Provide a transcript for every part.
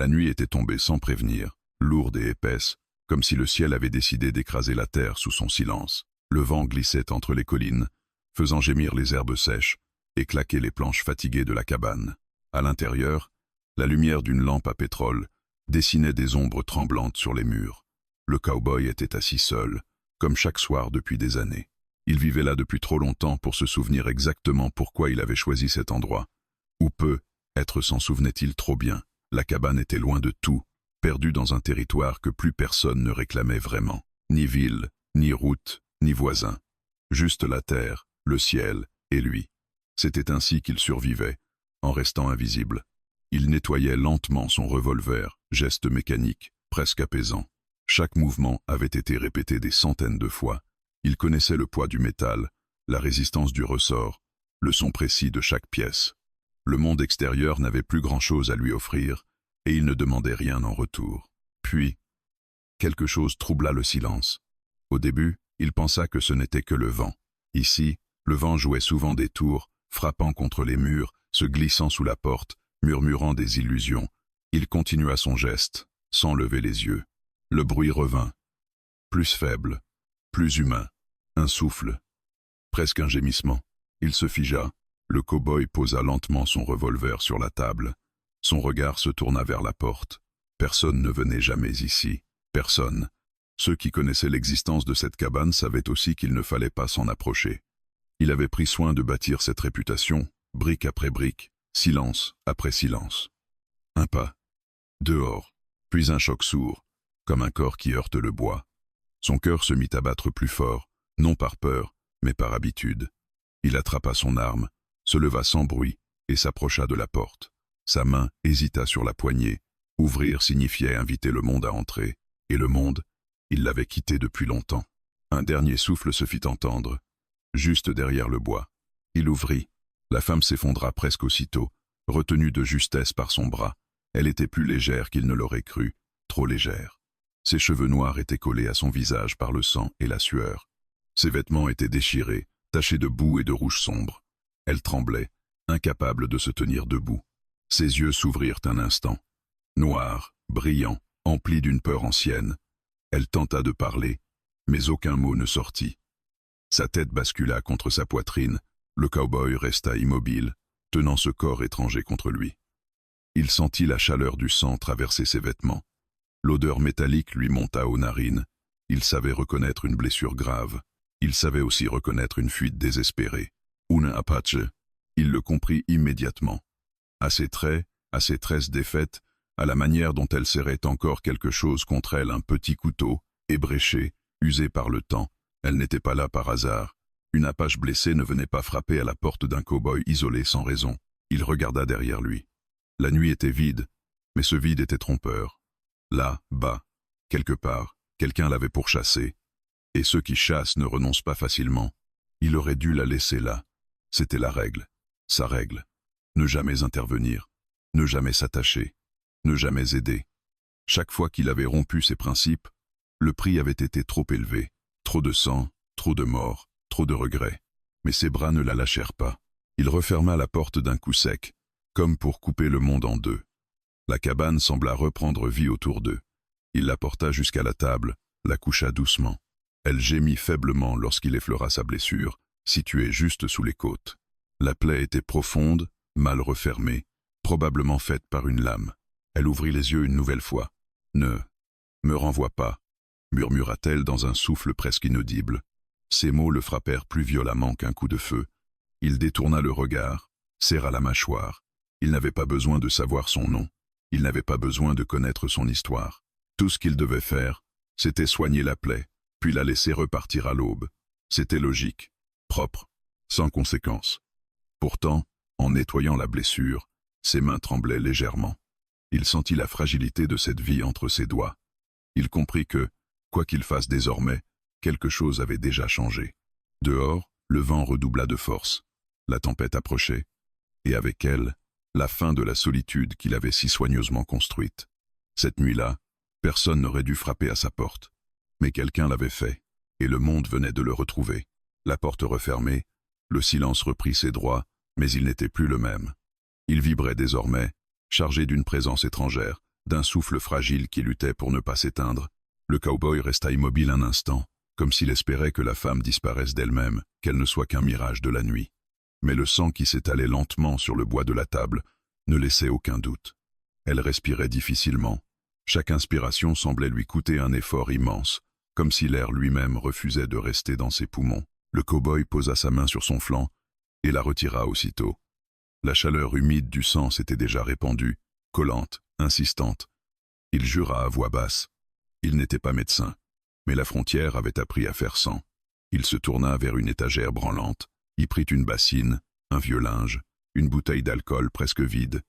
La nuit était tombée sans prévenir, lourde et épaisse, comme si le ciel avait décidé d'écraser la terre sous son silence. Le vent glissait entre les collines, faisant gémir les herbes sèches et claquer les planches fatiguées de la cabane. À l'intérieur, la lumière d'une lampe à pétrole dessinait des ombres tremblantes sur les murs. Le cow-boy était assis seul, comme chaque soir depuis des années. Il vivait là depuis trop longtemps pour se souvenir exactement pourquoi il avait choisi cet endroit. Ou peut-être s'en souvenait-il trop bien. La cabane était loin de tout, perdue dans un territoire que plus personne ne réclamait vraiment. Ni ville, ni route, ni voisin. Juste la terre, le ciel et lui. C'était ainsi qu'il survivait, en restant invisible. Il nettoyait lentement son revolver, geste mécanique, presque apaisant. Chaque mouvement avait été répété des centaines de fois. Il connaissait le poids du métal, la résistance du ressort, le son précis de chaque pièce. Le monde extérieur n'avait plus grand-chose à lui offrir, et il ne demandait rien en retour. Puis, quelque chose troubla le silence. Au début, il pensa que ce n'était que le vent. Ici, le vent jouait souvent des tours, frappant contre les murs, se glissant sous la porte, murmurant des illusions. Il continua son geste, sans lever les yeux. Le bruit revint. Plus faible, plus humain, un souffle, presque un gémissement. Il se figea. Le cow-boy posa lentement son revolver sur la table. Son regard se tourna vers la porte. Personne ne venait jamais ici. Personne. Ceux qui connaissaient l'existence de cette cabane savaient aussi qu'il ne fallait pas s'en approcher. Il avait pris soin de bâtir cette réputation, brique après brique, silence après silence. Un pas. Dehors. Puis un choc sourd, comme un corps qui heurte le bois. Son cœur se mit à battre plus fort, non par peur, mais par habitude. Il attrapa son arme, se leva sans bruit et s'approcha de la porte. Sa main hésita sur la poignée. Ouvrir signifiait inviter le monde à entrer, et le monde, il l'avait quitté depuis longtemps. Un dernier souffle se fit entendre, juste derrière le bois. Il ouvrit. La femme s'effondra presque aussitôt, retenue de justesse par son bras. Elle était plus légère qu'il ne l'aurait cru, trop légère. Ses cheveux noirs étaient collés à son visage par le sang et la sueur. Ses vêtements étaient déchirés, tachés de boue et de rouge sombre. Elle tremblait, incapable de se tenir debout. Ses yeux s'ouvrirent un instant. Noirs, brillants, emplis d'une peur ancienne. Elle tenta de parler, mais aucun mot ne sortit. Sa tête bascula contre sa poitrine. Le cow-boy resta immobile, tenant ce corps étranger contre lui. Il sentit la chaleur du sang traverser ses vêtements. L'odeur métallique lui monta aux narines. Il savait reconnaître une blessure grave. Il savait aussi reconnaître une fuite désespérée. Una Apache. Il le comprit immédiatement. À ses traits, à ses tresses défaites, à la manière dont elle serrait encore quelque chose contre elle, un petit couteau, ébréché, usé par le temps. Elle n'était pas là par hasard. Une Apache blessée ne venait pas frapper à la porte d'un cow-boy isolé sans raison. Il regarda derrière lui. La nuit était vide, mais ce vide était trompeur. Là, bas, quelque part, quelqu'un l'avait pourchassée. Et ceux qui chassent ne renoncent pas facilement. Il aurait dû la laisser là. C'était la règle, sa règle. Ne jamais intervenir, ne jamais s'attacher, ne jamais aider. Chaque fois qu'il avait rompu ses principes, le prix avait été trop élevé. Trop de sang, trop de morts, trop de regrets. Mais ses bras ne la lâchèrent pas. Il referma la porte d'un coup sec, comme pour couper le monde en deux. La cabane sembla reprendre vie autour d'eux. Il la porta jusqu'à la table, la coucha doucement. Elle gémit faiblement lorsqu'il effleura sa blessure, située juste sous les côtes. La plaie était profonde, mal refermée, probablement faite par une lame. Elle ouvrit les yeux une nouvelle fois. « Ne me renvoie pas », murmura-t-elle dans un souffle presque inaudible. Ces mots le frappèrent plus violemment qu'un coup de feu. Il détourna le regard, serra la mâchoire. Il n'avait pas besoin de savoir son nom. Il n'avait pas besoin de connaître son histoire. Tout ce qu'il devait faire, c'était soigner la plaie, puis la laisser repartir à l'aube. C'était logique, propre, sans conséquence. Pourtant, en nettoyant la blessure, ses mains tremblaient légèrement. Il sentit la fragilité de cette vie entre ses doigts. Il comprit que, quoi qu'il fasse désormais, quelque chose avait déjà changé. Dehors, le vent redoubla de force. La tempête approchait, et avec elle, la fin de la solitude qu'il avait si soigneusement construite. Cette nuit-là, personne n'aurait dû frapper à sa porte. Mais quelqu'un l'avait fait, et le monde venait de le retrouver. La porte refermée, le silence reprit ses droits, mais il n'était plus le même. Il vibrait désormais, chargé d'une présence étrangère, d'un souffle fragile qui luttait pour ne pas s'éteindre. Le cow-boy resta immobile un instant, comme s'il espérait que la femme disparaisse d'elle-même, qu'elle ne soit qu'un mirage de la nuit. Mais le sang qui s'étalait lentement sur le bois de la table ne laissait aucun doute. Elle respirait difficilement. Chaque inspiration semblait lui coûter un effort immense, comme si l'air lui-même refusait de rester dans ses poumons. Le cow-boy posa sa main sur son flanc et la retira aussitôt. La chaleur humide du sang s'était déjà répandue, collante, insistante. Il jura à voix basse. Il n'était pas médecin, mais la frontière avait appris à faire sang. Il se tourna vers une étagère branlante, y prit une bassine, un vieux linge, une bouteille d'alcool presque vide.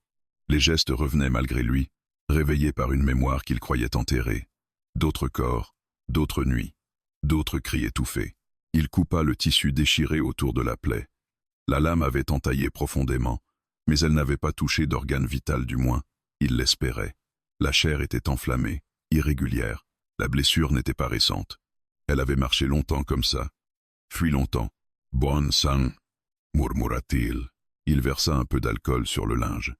Les gestes revenaient malgré lui, réveillés par une mémoire qu'il croyait enterrée. D'autres corps, d'autres nuits, d'autres cris étouffés. Il coupa le tissu déchiré autour de la plaie. La lame avait entaillé profondément, mais elle n'avait pas touché d'organe vital du moins. Il l'espérait. La chair était enflammée, irrégulière. La blessure n'était pas récente. Elle avait marché longtemps comme ça. Fui longtemps. Bon sang, murmura-t-il. Il versa un peu d'alcool sur le linge.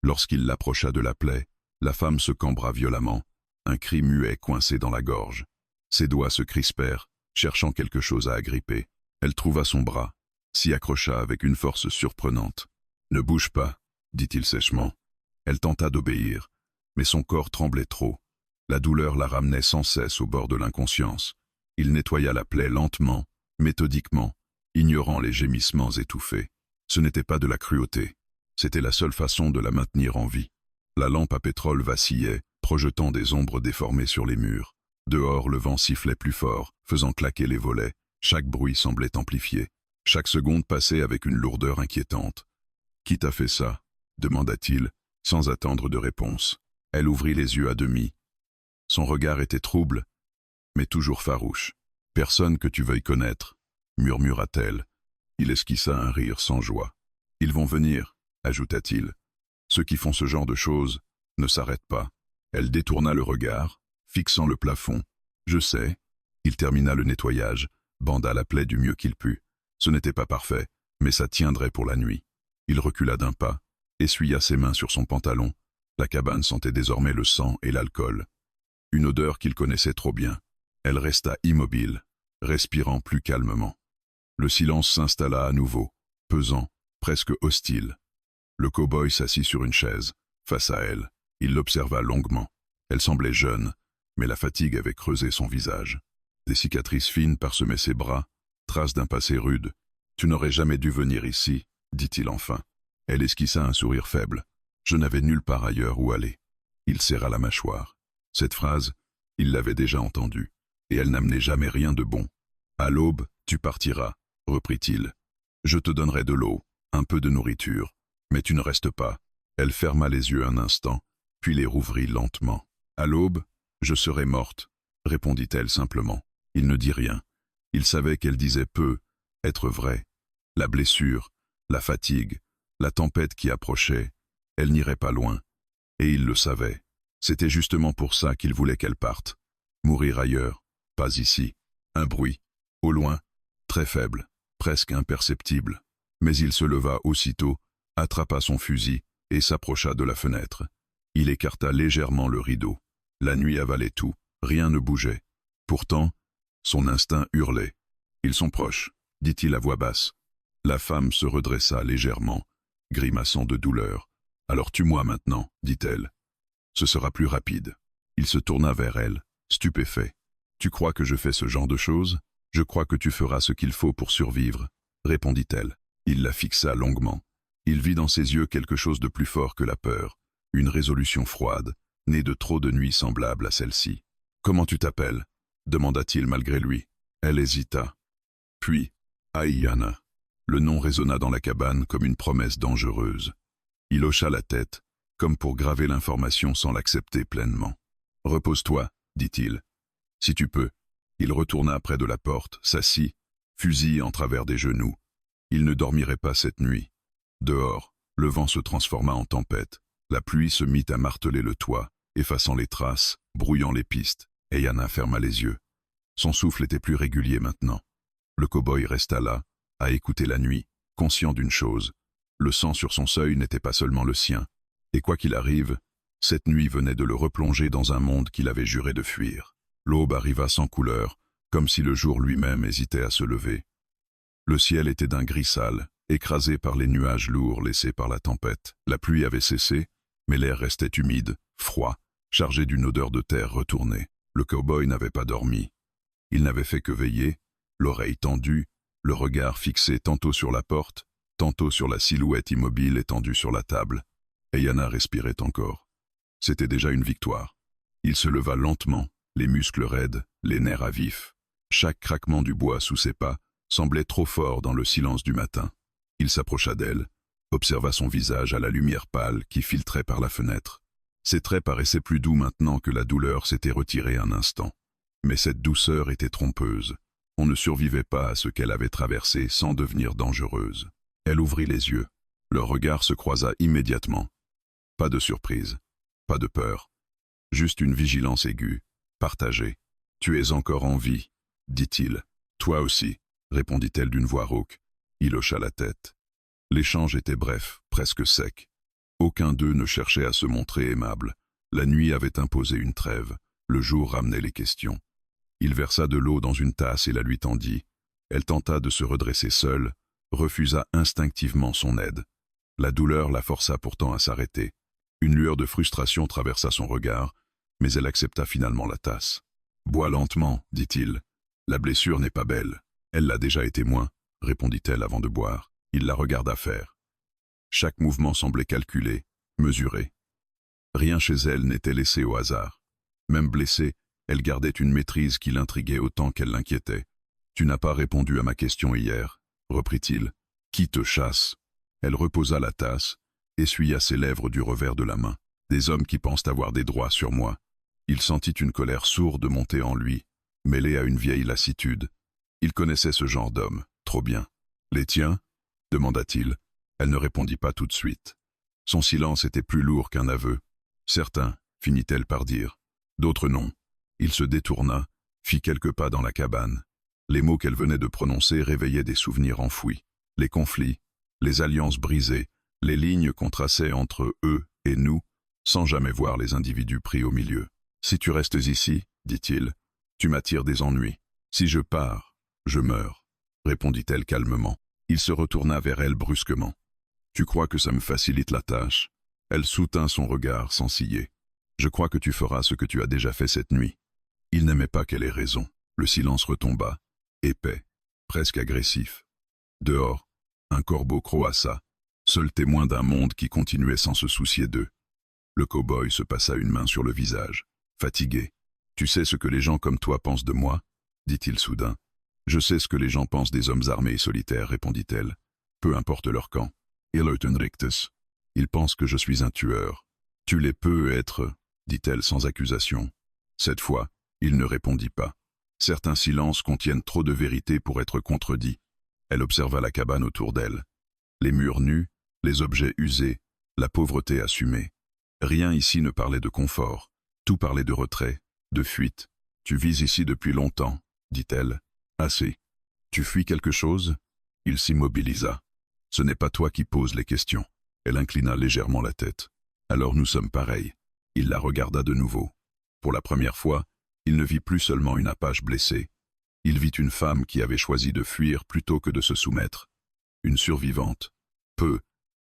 Lorsqu'il l'approcha de la plaie, la femme se cambra violemment, un cri muet coincé dans la gorge. Ses doigts se crispèrent, cherchant quelque chose à agripper. Elle trouva son bras, s'y accrocha avec une force surprenante. « Ne bouge pas », dit-il sèchement. Elle tenta d'obéir, mais son corps tremblait trop. La douleur la ramenait sans cesse au bord de l'inconscience. Il nettoya la plaie lentement, méthodiquement, ignorant les gémissements étouffés. Ce n'était pas de la cruauté, c'était la seule façon de la maintenir en vie. La lampe à pétrole vacillait, projetant des ombres déformées sur les murs. Dehors, le vent sifflait plus fort, faisant claquer les volets. Chaque bruit semblait amplifié. Chaque seconde passait avec une lourdeur inquiétante. « Qui t'a fait ça ?» demanda-t-il, sans attendre de réponse. Elle ouvrit les yeux à demi. Son regard était trouble, mais toujours farouche. « Personne que tu veuilles connaître, » murmura-t-elle. Il esquissa un rire sans joie. « Ils vont venir, » ajouta-t-il. « Ceux qui font ce genre de choses ne s'arrêtent pas. » Elle détourna le regard, fixant le plafond. « Je sais. » Il termina le nettoyage, banda la plaie du mieux qu'il put. Ce n'était pas parfait, mais ça tiendrait pour la nuit. Il recula d'un pas, essuya ses mains sur son pantalon. La cabane sentait désormais le sang et l'alcool. Une odeur qu'il connaissait trop bien. Elle resta immobile, respirant plus calmement. Le silence s'installa à nouveau, pesant, presque hostile. Le cow-boy s'assit sur une chaise, face à elle. Il l'observa longuement. Elle semblait jeune, mais la fatigue avait creusé son visage. Des cicatrices fines parsemaient ses bras, traces d'un passé rude. « Tu n'aurais jamais dû venir ici, » dit-il enfin. Elle esquissa un sourire faible. « Je n'avais nulle part ailleurs où aller. » Il serra la mâchoire. Cette phrase, il l'avait déjà entendue, et elle n'amenait jamais rien de bon. « À l'aube, tu partiras, » reprit-il. « Je te donnerai de l'eau, un peu de nourriture, mais tu ne restes pas. » Elle ferma les yeux un instant, puis les rouvrit lentement. « À l'aube, je serai morte, » répondit-elle simplement. Il ne dit rien. Il savait qu'elle disait peu, être vraie. La blessure, la fatigue, la tempête qui approchait, elle n'irait pas loin. Et il le savait. C'était justement pour ça qu'il voulait qu'elle parte. Mourir ailleurs, pas ici. Un bruit, au loin, très faible, presque imperceptible. Mais il se leva aussitôt, attrapa son fusil et s'approcha de la fenêtre. Il écarta légèrement le rideau. La nuit avalait tout, rien ne bougeait. Pourtant, son instinct hurlait. « Ils sont proches », dit-il à voix basse. La femme se redressa légèrement, grimaçant de douleur. « Alors tue-moi maintenant, dit-elle. Ce sera plus rapide. » Il se tourna vers elle, stupéfait. « Tu crois que je fais ce genre de choses ? Je crois que tu feras ce qu'il faut pour survivre, » répondit-elle. Il la fixa longuement. Il vit dans ses yeux quelque chose de plus fort que la peur, une résolution froide, née de trop de nuits semblables à celle-ci. « Comment tu t'appelles » demanda-t-il malgré lui. Elle hésita. Puis, Aïana. Le nom résonna dans la cabane comme une promesse dangereuse. Il hocha la tête, comme pour graver l'information sans l'accepter pleinement. « Repose-toi, » dit-il. « Si tu peux. » Il retourna près de la porte, s'assit, fusil en travers des genoux. Il ne dormirait pas cette nuit. Dehors, le vent se transforma en tempête. La pluie se mit à marteler le toit, effaçant les traces, brouillant les pistes. Aïana ferma les yeux. Son souffle était plus régulier maintenant. Le cow-boy resta là, à écouter la nuit, conscient d'une chose. Le sang sur son seuil n'était pas seulement le sien. Et quoi qu'il arrive, Cette nuit venait de le replonger dans un monde qu'il avait juré de fuir. L'aube arriva sans couleur, comme si le jour lui-même hésitait à se lever. Le ciel était d'un gris sale, écrasé par les nuages lourds laissés par la tempête. La pluie avait cessé, mais l'air restait humide, froid, chargé d'une odeur de terre retournée. Le cow-boy n'avait pas dormi. Il n'avait fait que veiller, l'oreille tendue, le regard fixé tantôt sur la porte, tantôt sur la silhouette immobile étendue sur la table. Et Yana respirait encore. C'était déjà une victoire. Il se leva lentement, les muscles raides, les nerfs à vif. Chaque craquement du bois sous ses pas semblait trop fort dans le silence du matin. Il s'approcha d'elle, observa son visage à la lumière pâle qui filtrait par la fenêtre. Ses traits paraissaient plus doux maintenant que la douleur s'était retirée un instant. Mais cette douceur était trompeuse. On ne survivait pas à ce qu'elle avait traversé sans devenir dangereuse. Elle ouvrit les yeux. Leur regard se croisa immédiatement. Pas de surprise, pas de peur. Juste une vigilance aiguë, partagée. « Tu es encore en vie », dit-il. « Toi aussi », répondit-elle d'une voix rauque. Il hocha la tête. L'échange était bref, presque sec. Aucun d'eux ne cherchait à se montrer aimable. La nuit avait imposé une trêve. Le jour ramenait les questions. Il versa de l'eau dans une tasse et la lui tendit. Elle tenta de se redresser seule, refusa instinctivement son aide. La douleur la força pourtant à s'arrêter. Une lueur de frustration traversa son regard, mais elle accepta finalement la tasse. « Bois lentement, dit-il. La blessure n'est pas belle. Elle l'a déjà été moins, répondit-elle avant de boire. Il la regarda faire. Chaque mouvement semblait calculé, mesuré. Rien chez elle n'était laissé au hasard. Même blessée, elle gardait une maîtrise qui l'intriguait autant qu'elle l'inquiétait. « Tu n'as pas répondu à ma question hier, reprit-il. Qui te chasse ?» Elle reposa la tasse, essuya ses lèvres du revers de la main. « Des hommes qui pensent avoir des droits sur moi. » Il sentit une colère sourde monter en lui, mêlée à une vieille lassitude. Il connaissait ce genre d'homme, trop bien. « Les tiens ?» demanda-t-il. Elle ne répondit pas tout de suite. Son silence était plus lourd qu'un aveu. « Certains, finit-elle par dire. D'autres non. » Il se détourna, fit quelques pas dans la cabane. Les mots qu'elle venait de prononcer réveillaient des souvenirs enfouis. Les conflits, les alliances brisées, les lignes qu'on traçait entre eux et nous, sans jamais voir les individus pris au milieu. « Si tu restes ici, dit-il, tu m'attires des ennuis. Si je pars, je meurs, répondit-elle calmement. Il se retourna vers elle brusquement. Tu crois que ça me facilite la tâche? Elle soutint son regard sans ciller. Je crois que tu feras ce que tu as déjà fait cette nuit. Il n'aimait pas qu'elle ait raison. Le silence retomba, épais, presque agressif. Dehors, un corbeau croassa, seul témoin d'un monde qui continuait sans se soucier d'eux. Le cow-boy se passa une main sur le visage, fatigué. « Tu sais ce que les gens comme toi pensent de moi ?» dit-il soudain. « Je sais ce que les gens pensent des hommes armés et solitaires, répondit-elle. Peu importe leur camp. Ils pensent que je suis un tueur. Tu les peux être, dit-elle sans accusation. Cette fois, il ne répondit pas. Certains silences contiennent trop de vérité pour être contredits. Elle observa la cabane autour d'elle. Les murs nus, les objets usés, la pauvreté assumée. Rien ici ne parlait de confort. Tout parlait de retrait, de fuite. « Tu vis ici depuis longtemps, dit-elle. Assez. Tu fuis quelque chose ?» Il s'immobilisa. « Ce n'est pas toi qui poses les questions. » Elle inclina légèrement la tête. « Alors nous sommes pareils. » Il la regarda de nouveau. Pour la première fois, il ne vit plus seulement une Apache blessée. Il vit une femme qui avait choisi de fuir plutôt que de se soumettre. Une survivante.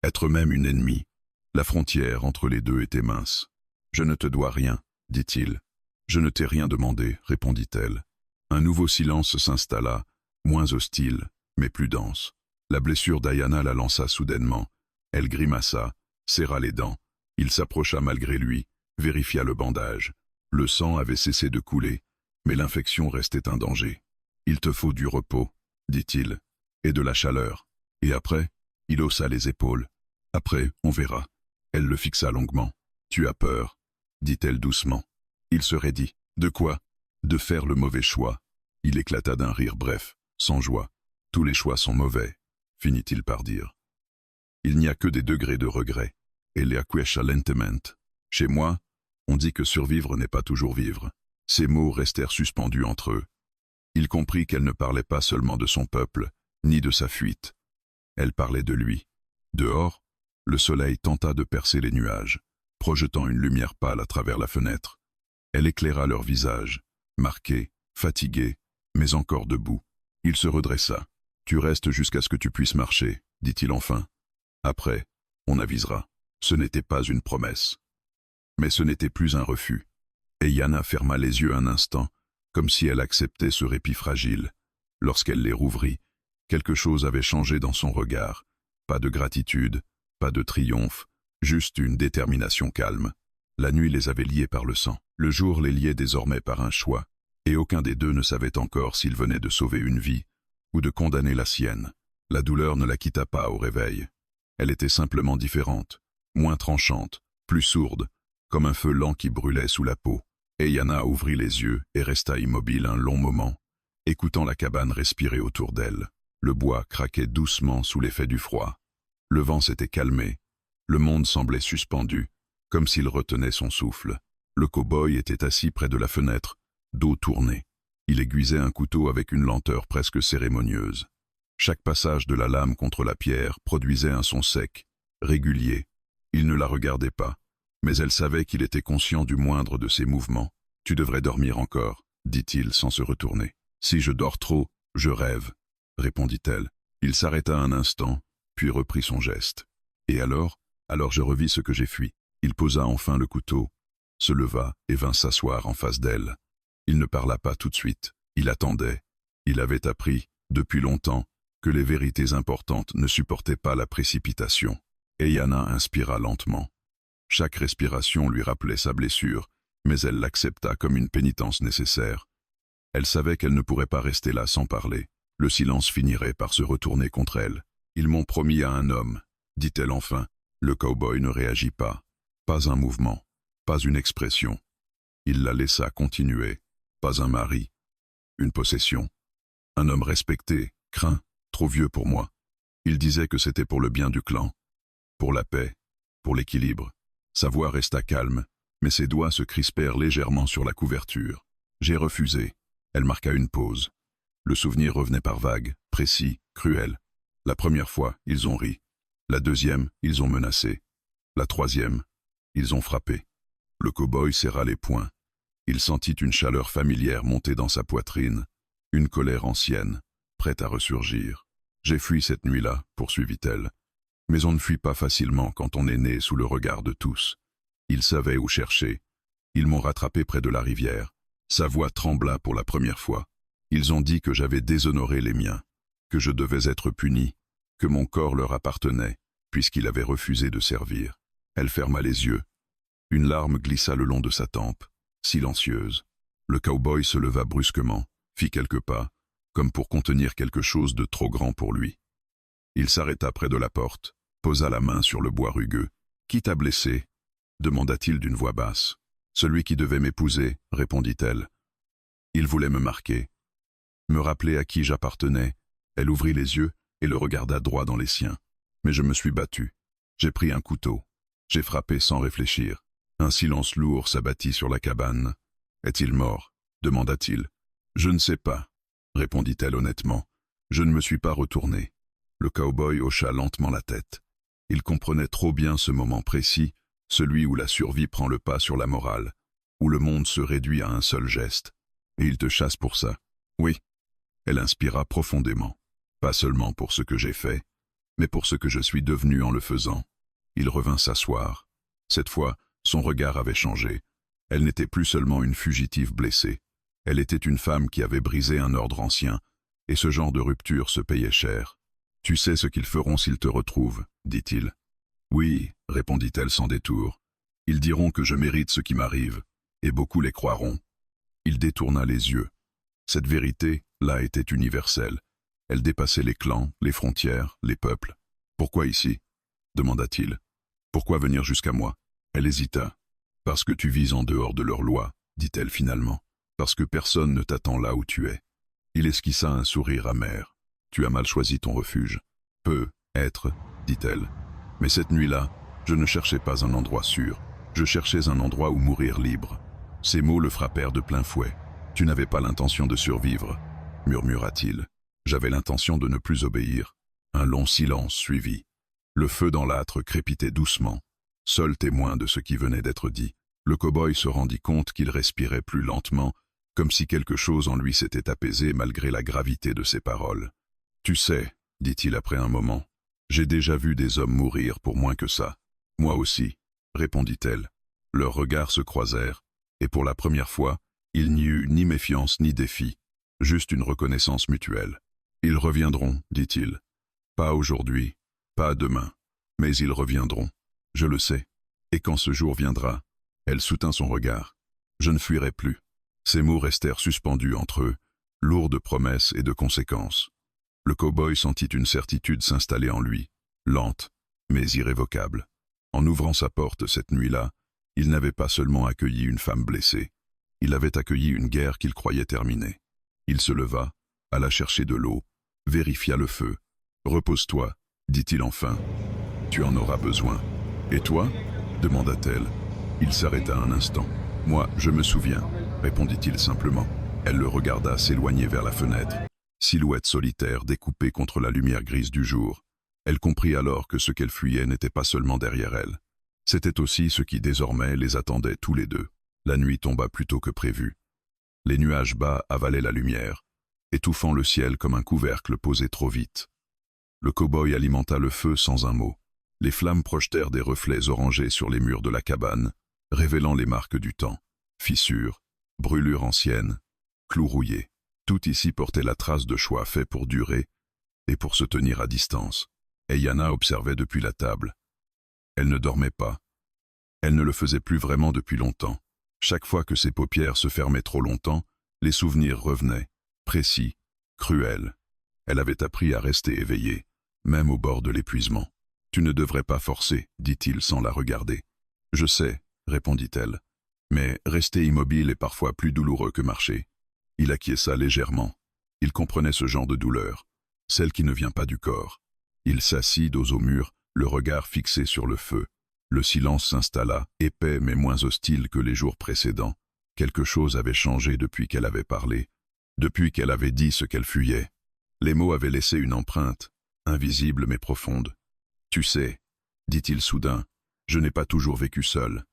Être même une ennemie. La frontière entre les deux était mince. « Je ne te dois rien, dit-il. »« Je ne t'ai rien demandé, répondit-elle. Un nouveau silence s'installa, moins hostile, mais plus dense. La blessure d'Ayana la lança soudainement. Elle grimaça, serra les dents. Il s'approcha malgré lui, vérifia le bandage. Le sang avait cessé de couler, mais l'infection restait un danger. « Il te faut du repos, dit-il, et de la chaleur. Et après ?» Il haussa les épaules. « Après, on verra. » Elle le fixa longuement. « Tu as peur, dit-elle doucement. Il se raidit. « De quoi ?»« De faire le mauvais choix. » Il éclata d'un rire bref, sans joie. « Tous les choix sont mauvais, finit-il par dire. Il n'y a que des degrés de regret. Et les acquiesce lentement. Chez moi, on dit que survivre n'est pas toujours vivre. » Ces mots restèrent suspendus entre eux. Il comprit qu'elle ne parlait pas seulement de son peuple, ni de sa fuite. Elle parlait de lui. Dehors, le soleil tenta de percer les nuages, projetant une lumière pâle à travers la fenêtre. Elle éclaira leur visage, marqués, fatigués, mais encore debout. Il se redressa. « Tu restes jusqu'à ce que tu puisses marcher, dit-il enfin. Après, on avisera. » Ce n'était pas une promesse. Mais ce n'était plus un refus. Et Yana ferma les yeux un instant, comme si elle acceptait ce répit fragile. Lorsqu'elle les rouvrit, quelque chose avait changé dans son regard. Pas de gratitude, pas de triomphe, juste une détermination calme. La nuit les avait liés par le sang. Le jour les liait désormais par un choix, et aucun des deux ne savait encore s'il venait de sauver une vie ou de condamner la sienne. La douleur ne la quitta pas au réveil. Elle était simplement différente, moins tranchante, plus sourde, comme un feu lent qui brûlait sous la peau. Et Yana ouvrit les yeux et resta immobile un long moment, écoutant la cabane respirer autour d'elle. Le bois craquait doucement sous l'effet du froid. Le vent s'était calmé. Le monde semblait suspendu, comme s'il retenait son souffle. Le cow-boy était assis près de la fenêtre, dos tourné. Il aiguisait un couteau avec une lenteur presque cérémonieuse. Chaque passage de la lame contre la pierre produisait un son sec, régulier. Il ne la regardait pas, mais elle savait qu'il était conscient du moindre de ses mouvements. « Tu devrais dormir encore, » dit-il sans se retourner. « Si je dors trop, je rêve, » répondit-elle. Il s'arrêta un instant, puis reprit son geste. « Et alors je revis ce que j'ai fui. » Il posa enfin le couteau, se leva et vint s'asseoir en face d'elle. Il ne parla pas tout de suite. Il attendait. Il avait appris, depuis longtemps, que les vérités importantes ne supportaient pas la précipitation. Et Yana inspira lentement. Chaque respiration lui rappelait sa blessure, mais elle l'accepta comme une pénitence nécessaire. Elle savait qu'elle ne pourrait pas rester là sans parler. Le silence finirait par se retourner contre elle. « Ils m'ont promis à un homme, » dit-elle enfin. Le cow-boy ne réagit pas. Pas un mouvement, pas une expression. Il la laissa continuer. Pas un mari, une possession. Un homme respecté, craint, trop vieux pour moi. Il disait que c'était pour le bien du clan, pour la paix, pour l'équilibre. Sa voix resta calme, mais ses doigts se crispèrent légèrement sur la couverture. J'ai refusé. Elle marqua une pause. Le souvenir revenait par vagues, précis, cruel. La première fois, ils ont ri. La deuxième, ils ont menacé. La troisième, ils ont frappé. Le cow-boy serra les poings. Il sentit une chaleur familière monter dans sa poitrine, une colère ancienne, prête à ressurgir. « J'ai fui cette nuit-là, » poursuivit-elle. « Mais on ne fuit pas facilement quand on est né sous le regard de tous. Ils savaient où chercher. Ils m'ont rattrapé près de la rivière. » Sa voix trembla pour la première fois. Ils ont dit que j'avais déshonoré les miens, que je devais être puni, que mon corps leur appartenait, puisqu'il avait refusé de servir. Elle ferma les yeux. Une larme glissa le long de sa tempe, silencieuse. Le cow-boy se leva brusquement, fit quelques pas, comme pour contenir quelque chose de trop grand pour lui. Il s'arrêta près de la porte, posa la main sur le bois rugueux. « Qui t'a blessé ?» demanda-t-il d'une voix basse. « Celui qui devait m'épouser, » répondit-elle. Il voulait me marquer, me rappeler à qui j'appartenais. Elle ouvrit les yeux et le regarda droit dans les siens. Mais je me suis battu. J'ai pris un couteau. J'ai frappé sans réfléchir. Un silence lourd s'abattit sur la cabane. « Est-il mort ?» demanda-t-il. « Je ne sais pas, » répondit-elle honnêtement. « Je ne me suis pas retourné. » Le cow-boy hocha lentement la tête. Il comprenait trop bien ce moment précis, celui où la survie prend le pas sur la morale, où le monde se réduit à un seul geste. Et il te chasse pour ça. Oui. Elle inspira profondément. Pas seulement pour ce que j'ai fait, mais pour ce que je suis devenu en le faisant. Il revint s'asseoir. Cette fois, son regard avait changé. Elle n'était plus seulement une fugitive blessée. Elle était une femme qui avait brisé un ordre ancien, et ce genre de rupture se payait cher. « Tu sais ce qu'ils feront s'ils te retrouvent, » dit-il. « Oui, » répondit-elle sans détour. « Ils diront que je mérite ce qui m'arrive, et beaucoup les croiront. » Il détourna les yeux. Cette vérité, là, était universelle. Elle dépassait les clans, les frontières, les peuples. « Pourquoi ici ?» demanda-t-il. « Pourquoi venir jusqu'à moi ?» Elle hésita. « Parce que tu vis en dehors de leur loi, » dit-elle finalement. « Parce que personne ne t'attend là où tu es. » Il esquissa un sourire amer. « Tu as mal choisi ton refuge. »« Peut être, » dit-elle. « Mais cette nuit-là, je ne cherchais pas un endroit sûr. Je cherchais un endroit où mourir libre. » Ces mots le frappèrent de plein fouet. « Tu n'avais pas l'intention de survivre, » murmura-t-il. « J'avais l'intention de ne plus obéir. » Un long silence suivit. Le feu dans l'âtre crépitait doucement. seul témoin de ce qui venait d'être dit. Le cow-boy se rendit compte qu'il respirait plus lentement, comme si quelque chose en lui s'était apaisé malgré la gravité de ses paroles. « Tu sais, dit-il après un moment, j'ai déjà vu des hommes mourir pour moins que ça. Moi aussi, répondit-elle. Leurs regards se croisèrent, et pour la première fois, il n'y eut ni méfiance ni défi, juste une reconnaissance mutuelle. Ils reviendront, dit-il. Pas aujourd'hui, pas demain, mais ils reviendront. Je le sais. Et quand ce jour viendra, elle soutint son regard. Je ne fuirai plus. Ces mots restèrent suspendus entre eux, lourds de promesses et de conséquences. Le cow-boy sentit une certitude s'installer en lui, lente, mais irrévocable. En ouvrant sa porte cette nuit-là, il n'avait pas seulement accueilli une femme blessée, il avait accueilli une guerre qu'il croyait terminée. Il se leva, alla chercher de l'eau, vérifia le feu. « Repose-toi, dit-il enfin. Tu en auras besoin. Et toi ?» demanda-t-elle. Il s'arrêta un instant. « Moi, je me souviens, » répondit-il simplement. Elle le regarda s'éloigner vers la fenêtre, silhouette solitaire découpée contre la lumière grise du jour. Elle comprit alors que ce qu'elle fuyait n'était pas seulement derrière elle. C'était aussi ce qui désormais les attendait tous les deux. La nuit tomba plus tôt que prévu. Les nuages bas avalaient la lumière, étouffant le ciel comme un couvercle posé trop vite. Le cow-boy alimenta le feu sans un mot. Les flammes projetèrent des reflets orangés sur les murs de la cabane, révélant les marques du temps. Fissures, brûlures anciennes, clous rouillés. Tout ici portait la trace de choix faits pour durer et pour se tenir à distance. Et Yana observait depuis la table. Elle ne dormait pas. Elle ne le faisait plus vraiment depuis longtemps. Chaque fois que ses paupières se fermaient trop longtemps, les souvenirs revenaient, précis, cruels. Elle avait appris à rester éveillée, même au bord de l'épuisement. « Tu ne devrais pas forcer, dit-il sans la regarder. « Je sais, répondit-elle, mais rester immobile est parfois plus douloureux que marcher. » Il acquiesça légèrement. Il comprenait ce genre de douleur, celle qui ne vient pas du corps. Il s'assit dos au mur, le regard fixé sur le feu. Le silence s'installa, épais mais moins hostile que les jours précédents. Quelque chose avait changé depuis qu'elle avait parlé, depuis qu'elle avait dit ce qu'elle fuyait. Les mots avaient laissé une empreinte, invisible mais profonde. « Tu sais, dit-il soudain, je n'ai pas toujours vécu seul. »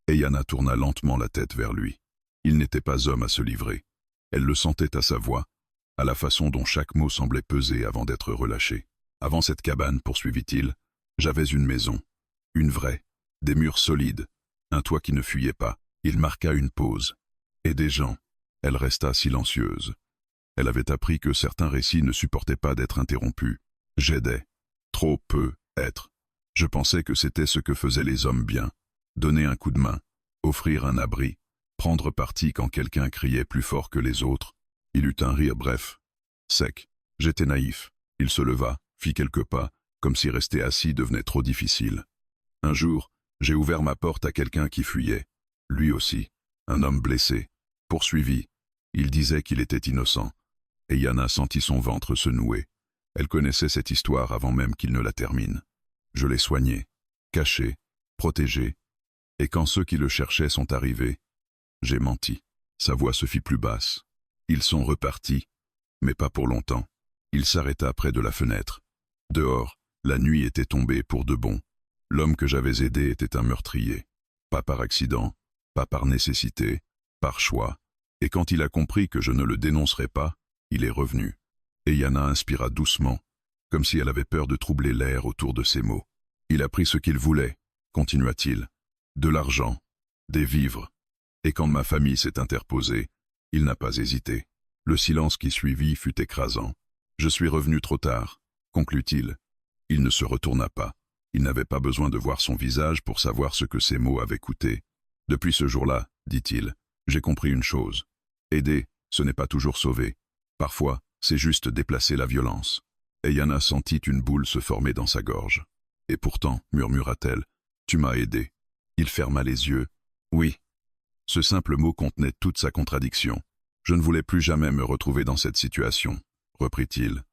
Et Yana tourna lentement la tête vers lui. Il n'était pas homme à se livrer. Elle le sentait à sa voix, à la façon dont chaque mot semblait peser avant d'être relâché. « Avant cette cabane, poursuivit-il, j'avais une maison, une vraie, des murs solides, un toit qui ne fuyait pas. » Il marqua une pause. « Et des gens. » Elle resta silencieuse. Elle avait appris que certains récits ne supportaient pas d'être interrompus. J'aidais. Trop peu être. Je pensais que c'était ce que faisaient les hommes bien. Donner un coup de main, offrir un abri, prendre parti quand quelqu'un criait plus fort que les autres. Il eut un rire bref, sec. J'étais naïf. Il se leva, fit quelques pas, comme si rester assis devenait trop difficile. Un jour, j'ai ouvert ma porte à quelqu'un qui fuyait. Lui aussi, un homme blessé, poursuivi. Il disait qu'il était innocent. Et Yana sentit son ventre se nouer. Elle connaissait cette histoire avant même qu'il ne la termine. Je l'ai soigné, caché, protégé. Et quand ceux qui le cherchaient sont arrivés, j'ai menti. Sa voix se fit plus basse. Ils sont repartis, mais pas pour longtemps. Il s'arrêta près de la fenêtre. Dehors, la nuit était tombée pour de bon. L'homme que j'avais aidé était un meurtrier. Pas par accident, pas par nécessité, par choix. Et quand il a compris que je ne le dénoncerais pas, il est revenu. Et Yana inspira doucement, comme si elle avait peur de troubler l'air autour de ses mots. Il a pris ce qu'il voulait, continua-t-il. De l'argent, des vivres. Et quand ma famille s'est interposée, il n'a pas hésité. Le silence qui suivit fut écrasant. Je suis revenu trop tard, conclut-il. Il ne se retourna pas. Il n'avait pas besoin de voir son visage pour savoir ce que ses mots avaient coûté. Depuis ce jour-là, dit-il, j'ai compris une chose. Aider, ce n'est pas toujours sauver. Parfois, c'est juste déplacer la violence. Et Yana sentit une boule se former dans sa gorge. Et pourtant, murmura-t-elle, tu m'as aidé. Il ferma les yeux. Oui. Ce simple mot contenait toute sa contradiction. Je ne voulais plus jamais me retrouver dans cette situation, reprit-il.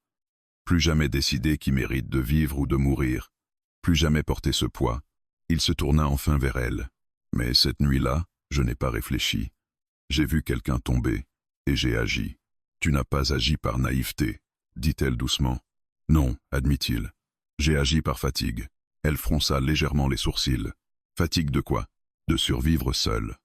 Plus jamais décider qui mérite de vivre ou de mourir. Plus jamais porter ce poids. Il se tourna enfin vers elle. Mais cette nuit-là, je n'ai pas réfléchi. J'ai vu quelqu'un tomber, et j'ai agi. Tu n'as pas agi par naïveté, dit-elle doucement. Non, admit-il. J'ai agi par fatigue. Elle fronça légèrement les sourcils. Fatigue de quoi? De survivre seul.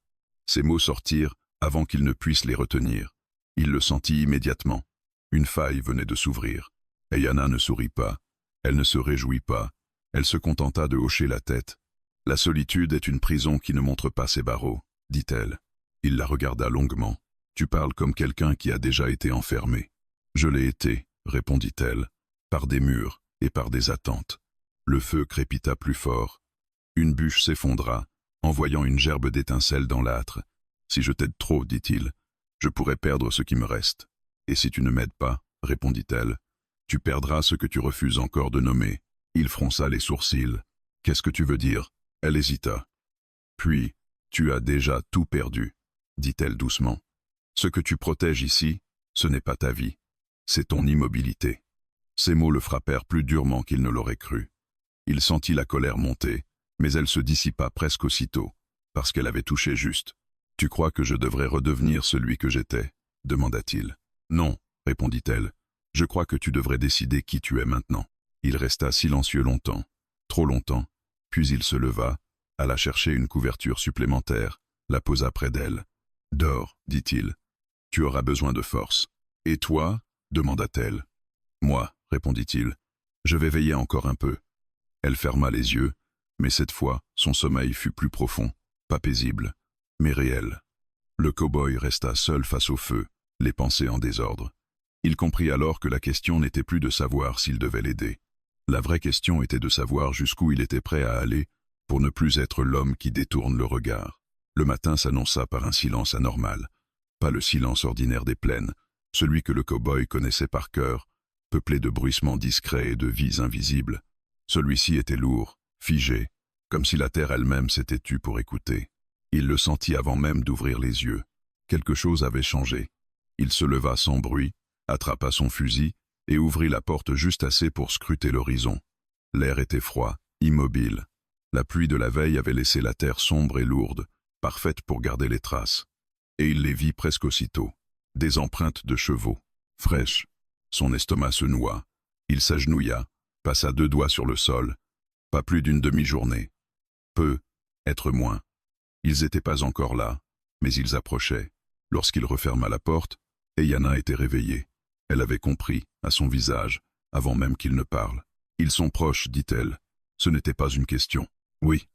Ces mots sortirent avant qu'il ne puisse les retenir. Il le sentit immédiatement. Une faille venait de s'ouvrir. Ayana ne sourit pas. Elle ne se réjouit pas. Elle se contenta de hocher la tête. La solitude est une prison qui ne montre pas ses barreaux, dit-elle. Il la regarda longuement. Tu parles comme quelqu'un qui a déjà été enfermé. Je l'ai été, répondit-elle, par des murs et par des attentes. Le feu crépita plus fort. Une bûche s'effondra, envoyant une gerbe d'étincelles dans l'âtre. Si je t'aide trop, dit-il, je pourrais perdre ce qui me reste. Et si tu ne m'aides pas, répondit-elle, tu perdras ce que tu refuses encore de nommer. Il fronça les sourcils. Qu'est-ce que tu veux dire? Elle hésita. Puis, tu as déjà tout perdu, dit-elle doucement. Ce que tu protèges ici, ce n'est pas ta vie, c'est ton immobilité. Ces mots le frappèrent plus durement qu'il ne l'aurait cru. Il sentit la colère monter, mais elle se dissipa presque aussitôt, parce qu'elle avait touché juste. Tu crois que je devrais redevenir celui que j'étais? Demanda-t-il. Non, répondit-elle. Je crois que tu devrais décider qui tu es maintenant. Il resta silencieux longtemps, trop longtemps, puis il se leva, alla chercher une couverture supplémentaire, la posa près d'elle. Dors, dit-il. Tu auras besoin de force. Et toi? Demanda-t-elle. Moi, répondit-il. Je vais veiller encore un peu. Elle ferma les yeux, mais cette fois, son sommeil fut plus profond, pas paisible, mais réel. Le cow-boy resta seul face au feu, les pensées en désordre. Il comprit alors que la question n'était plus de savoir s'il devait l'aider. La vraie question était de savoir jusqu'où il était prêt à aller pour ne plus être l'homme qui détourne le regard. Le matin s'annonça par un silence anormal, pas le silence ordinaire des plaines, celui que le cow-boy connaissait par cœur, peuplé de bruissements discrets et de vies invisibles. Celui-ci était lourd, figé, comme si la terre elle-même s'était tue pour écouter. Il le sentit avant même d'ouvrir les yeux. Quelque chose avait changé. Il se leva sans bruit, attrapa son fusil et ouvrit la porte juste assez pour scruter l'horizon. L'air était froid, immobile. La pluie de la veille avait laissé la terre sombre et lourde, parfaite pour garder les traces. Et il les vit presque aussitôt. Des empreintes de chevaux, fraîches. Son estomac se noua. Il s'agenouilla, passa 2 doigts sur le sol. Pas plus d'une demi-journée. Peu, être moins. Ils n'étaient pas encore là, mais ils approchaient. Lorsqu'il referma la porte, Ayana était réveillée. Elle avait compris, à son visage, avant même qu'il ne parle. Ils sont proches, dit-elle. Ce n'était pas une question. Oui.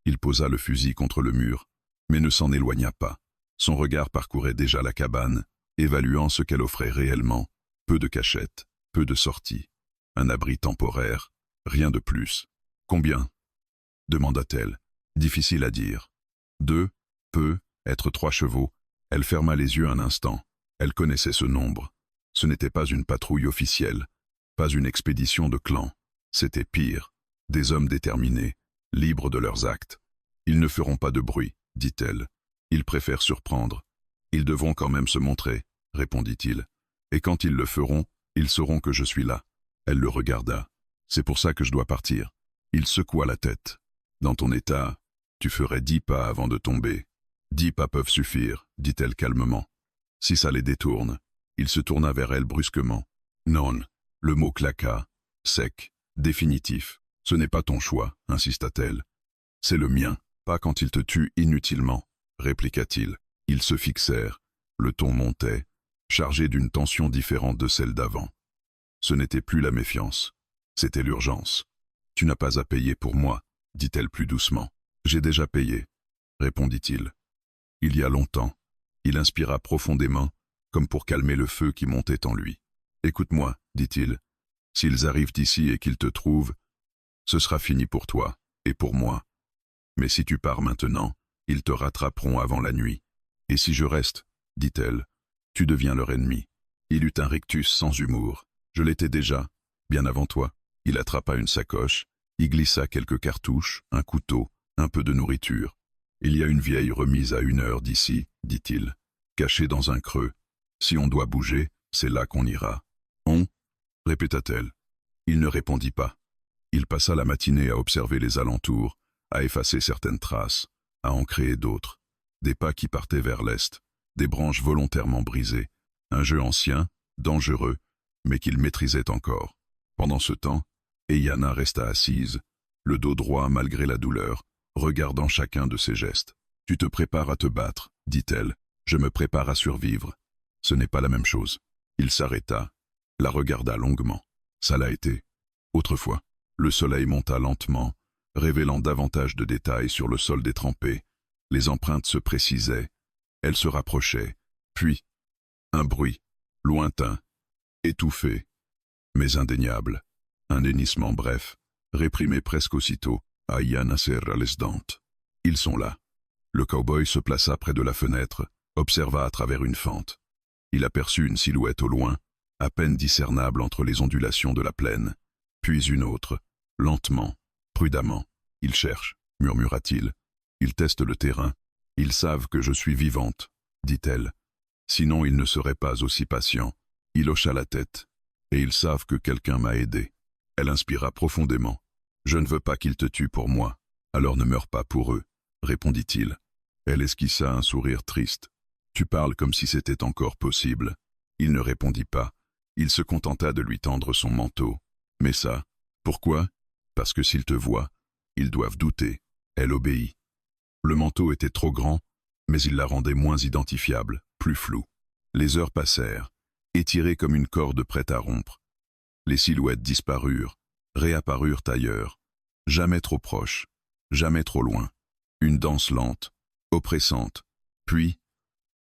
Il posa le fusil contre le mur, mais ne s'en éloigna pas. Son regard parcourait déjà la cabane, évaluant ce qu'elle offrait réellement. Peu de cachettes, peu de sorties. Un abri temporaire, rien de plus. Combien? Demanda-t-elle. Difficile à dire. 2, peu, être 3 chevaux. Elle ferma les yeux un instant. Elle connaissait ce nombre. Ce n'était pas une patrouille officielle, pas une expédition de clan. C'était pire. Des hommes déterminés, libres de leurs actes. Ils ne feront pas de bruit, dit-elle. Ils préfèrent surprendre. Ils devront quand même se montrer, répondit-il. Et quand ils le feront, ils sauront que je suis là. Elle le regarda. C'est pour ça que je dois partir. Il secoua la tête. Dans ton état, tu ferais 10 pas avant de tomber. 10 pas peuvent suffire, dit-elle calmement. Si ça les détourne. Il se tourna vers elle brusquement. Non, le mot claqua, sec, définitif. Ce n'est pas ton choix, insista-t-elle. C'est le mien, pas quand il te tue inutilement, répliqua-t-il. Ils se fixèrent, le ton montait, chargé d'une tension différente de celle d'avant. Ce n'était plus la méfiance, c'était l'urgence. Tu n'as pas à payer pour moi, dit-elle plus doucement. J'ai déjà payé, répondit-il. Il y a longtemps, il inspira profondément, comme pour calmer le feu qui montait en lui. Écoute-moi, dit-il. S'ils arrivent ici et qu'ils te trouvent, ce sera fini pour toi et pour moi. Mais si tu pars maintenant, ils te rattraperont avant la nuit. Et si je reste, dit-elle, tu deviens leur ennemi. Il eut un rictus sans humour. Je l'étais déjà, bien avant toi. Il attrapa une sacoche, y glissa quelques cartouches, un couteau, un peu de nourriture. Il y a une vieille remise à 1 heure d'ici, dit-il, cachée dans un creux. Si on doit bouger, c'est là qu'on ira. On? Répéta-t-elle. Il ne répondit pas. Il passa la matinée à observer les alentours, à effacer certaines traces, à en créer d'autres. Des pas qui partaient vers l'est, des branches volontairement brisées, un jeu ancien, dangereux, mais qu'il maîtrisait encore. Pendant ce temps, Ayana resta assise, le dos droit malgré la douleur, regardant chacun de ses gestes. « Tu te prépares à te battre, dit-elle. Je me prépare à survivre. Ce n'est pas la même chose. » Il s'arrêta, la regarda longuement. Ça l'a été. Autrefois, le soleil monta lentement, révélant davantage de détails sur le sol détrempé. Les empreintes se précisaient. Elles se rapprochaient. Puis, un bruit, lointain, étouffé, mais indéniable. Un hennissement bref, réprimé presque aussitôt. Ayana serra les dents. Ils sont là. Le cow-boy se plaça près de la fenêtre, observa à travers une fente. Il aperçut une silhouette au loin, à peine discernable entre les ondulations de la plaine. Puis une autre, lentement, prudemment. « Ils cherchent, murmura-t-il. Ils testent le terrain. Ils savent que je suis vivante, dit-elle. Sinon ils ne seraient pas aussi patients. Il hocha la tête. Et ils savent que quelqu'un m'a aidé. Elle inspira profondément. Je ne veux pas qu'ils te tuent pour moi. Alors ne meurs pas pour eux, répondit-il. Elle esquissa un sourire triste. Tu parles comme si c'était encore possible. Il ne répondit pas. Il se contenta de lui tendre son manteau. Mais ça, pourquoi? Parce que s'ils te voient, ils doivent douter. Elle obéit. Le manteau était trop grand, mais il la rendait moins identifiable, plus floue. Les heures passèrent, étirées comme une corde prête à rompre. Les silhouettes disparurent, réapparurent ailleurs, jamais trop proches, jamais trop loin. Une danse lente, oppressante, puis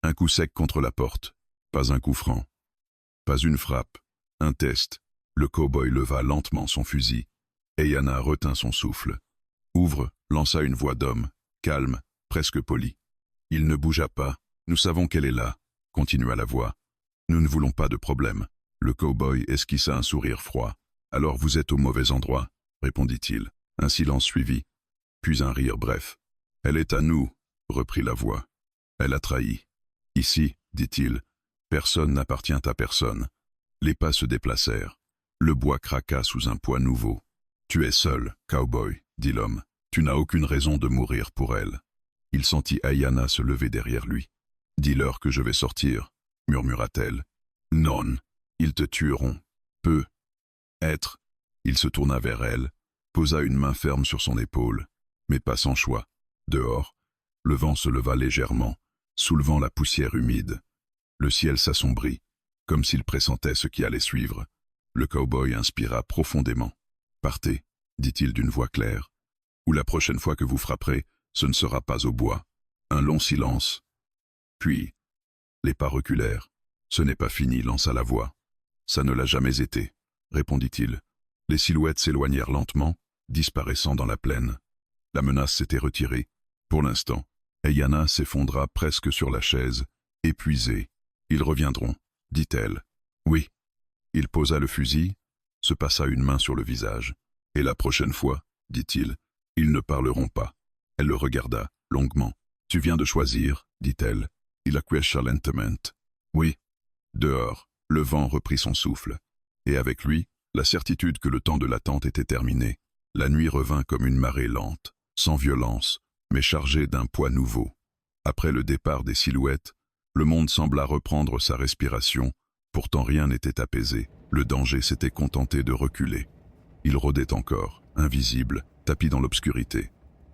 un coup sec contre la porte, pas un coup franc, pas une frappe, un test. Le cow-boy leva lentement son fusil. Ayana retint son souffle. Ouvre, lança une voix d'homme, calme, presque polie. Il ne bougea pas. Nous savons qu'elle est là, continua la voix. Nous ne voulons pas de problème. Le cow-boy esquissa un sourire froid. Alors vous êtes au mauvais endroit, répondit-il. Un silence suivit, puis un rire bref. Elle est à nous, reprit la voix. Elle a trahi. Ici, dit-il, personne n'appartient à personne. Les pas se déplacèrent. Le bois craqua sous un poids nouveau. Tu es seul, cow-boy, dit l'homme. Tu n'as aucune raison de mourir pour elle. Il sentit Ayana se lever derrière lui. Dis-leur que je vais sortir, murmura-t-elle. Non, ils te tueront. Peu. Être. Il se tourna vers elle, posa une main ferme sur son épaule, mais pas sans choix. Dehors, le vent se leva légèrement, soulevant la poussière humide. Le ciel s'assombrit, comme s'il pressentait ce qui allait suivre. Le cow-boy inspira profondément. « Partez, dit-il d'une voix claire, ou la prochaine fois que vous frapperez, ce ne sera pas au bois. » Un long silence. Puis, les pas reculèrent. « Ce n'est pas fini, lança la voix. »« Ça ne l'a jamais été, » répondit-il. Les silhouettes s'éloignèrent lentement, disparaissant dans la plaine. La menace s'était retirée. Pour l'instant, Ayana s'effondra presque sur la chaise, épuisée. « Ils reviendront, » dit-elle. « Oui. » Il posa le fusil, se passa une main sur le visage. « Et la prochaine fois, dit-il, ils ne parleront pas. » Elle le regarda, longuement. « Tu viens de choisir, dit-elle. » Il acquiesça lentement. « Oui. » Dehors, le vent reprit son souffle. Et avec lui, la certitude que le temps de l'attente était terminé. La nuit revint comme une marée lente, sans violence, mais chargée d'un poids nouveau. Après le départ des silhouettes, le monde sembla reprendre sa respiration. Pourtant rien n'était apaisé. Le danger s'était contenté de reculer. Il rôdait encore, invisible, tapi dans l'obscurité.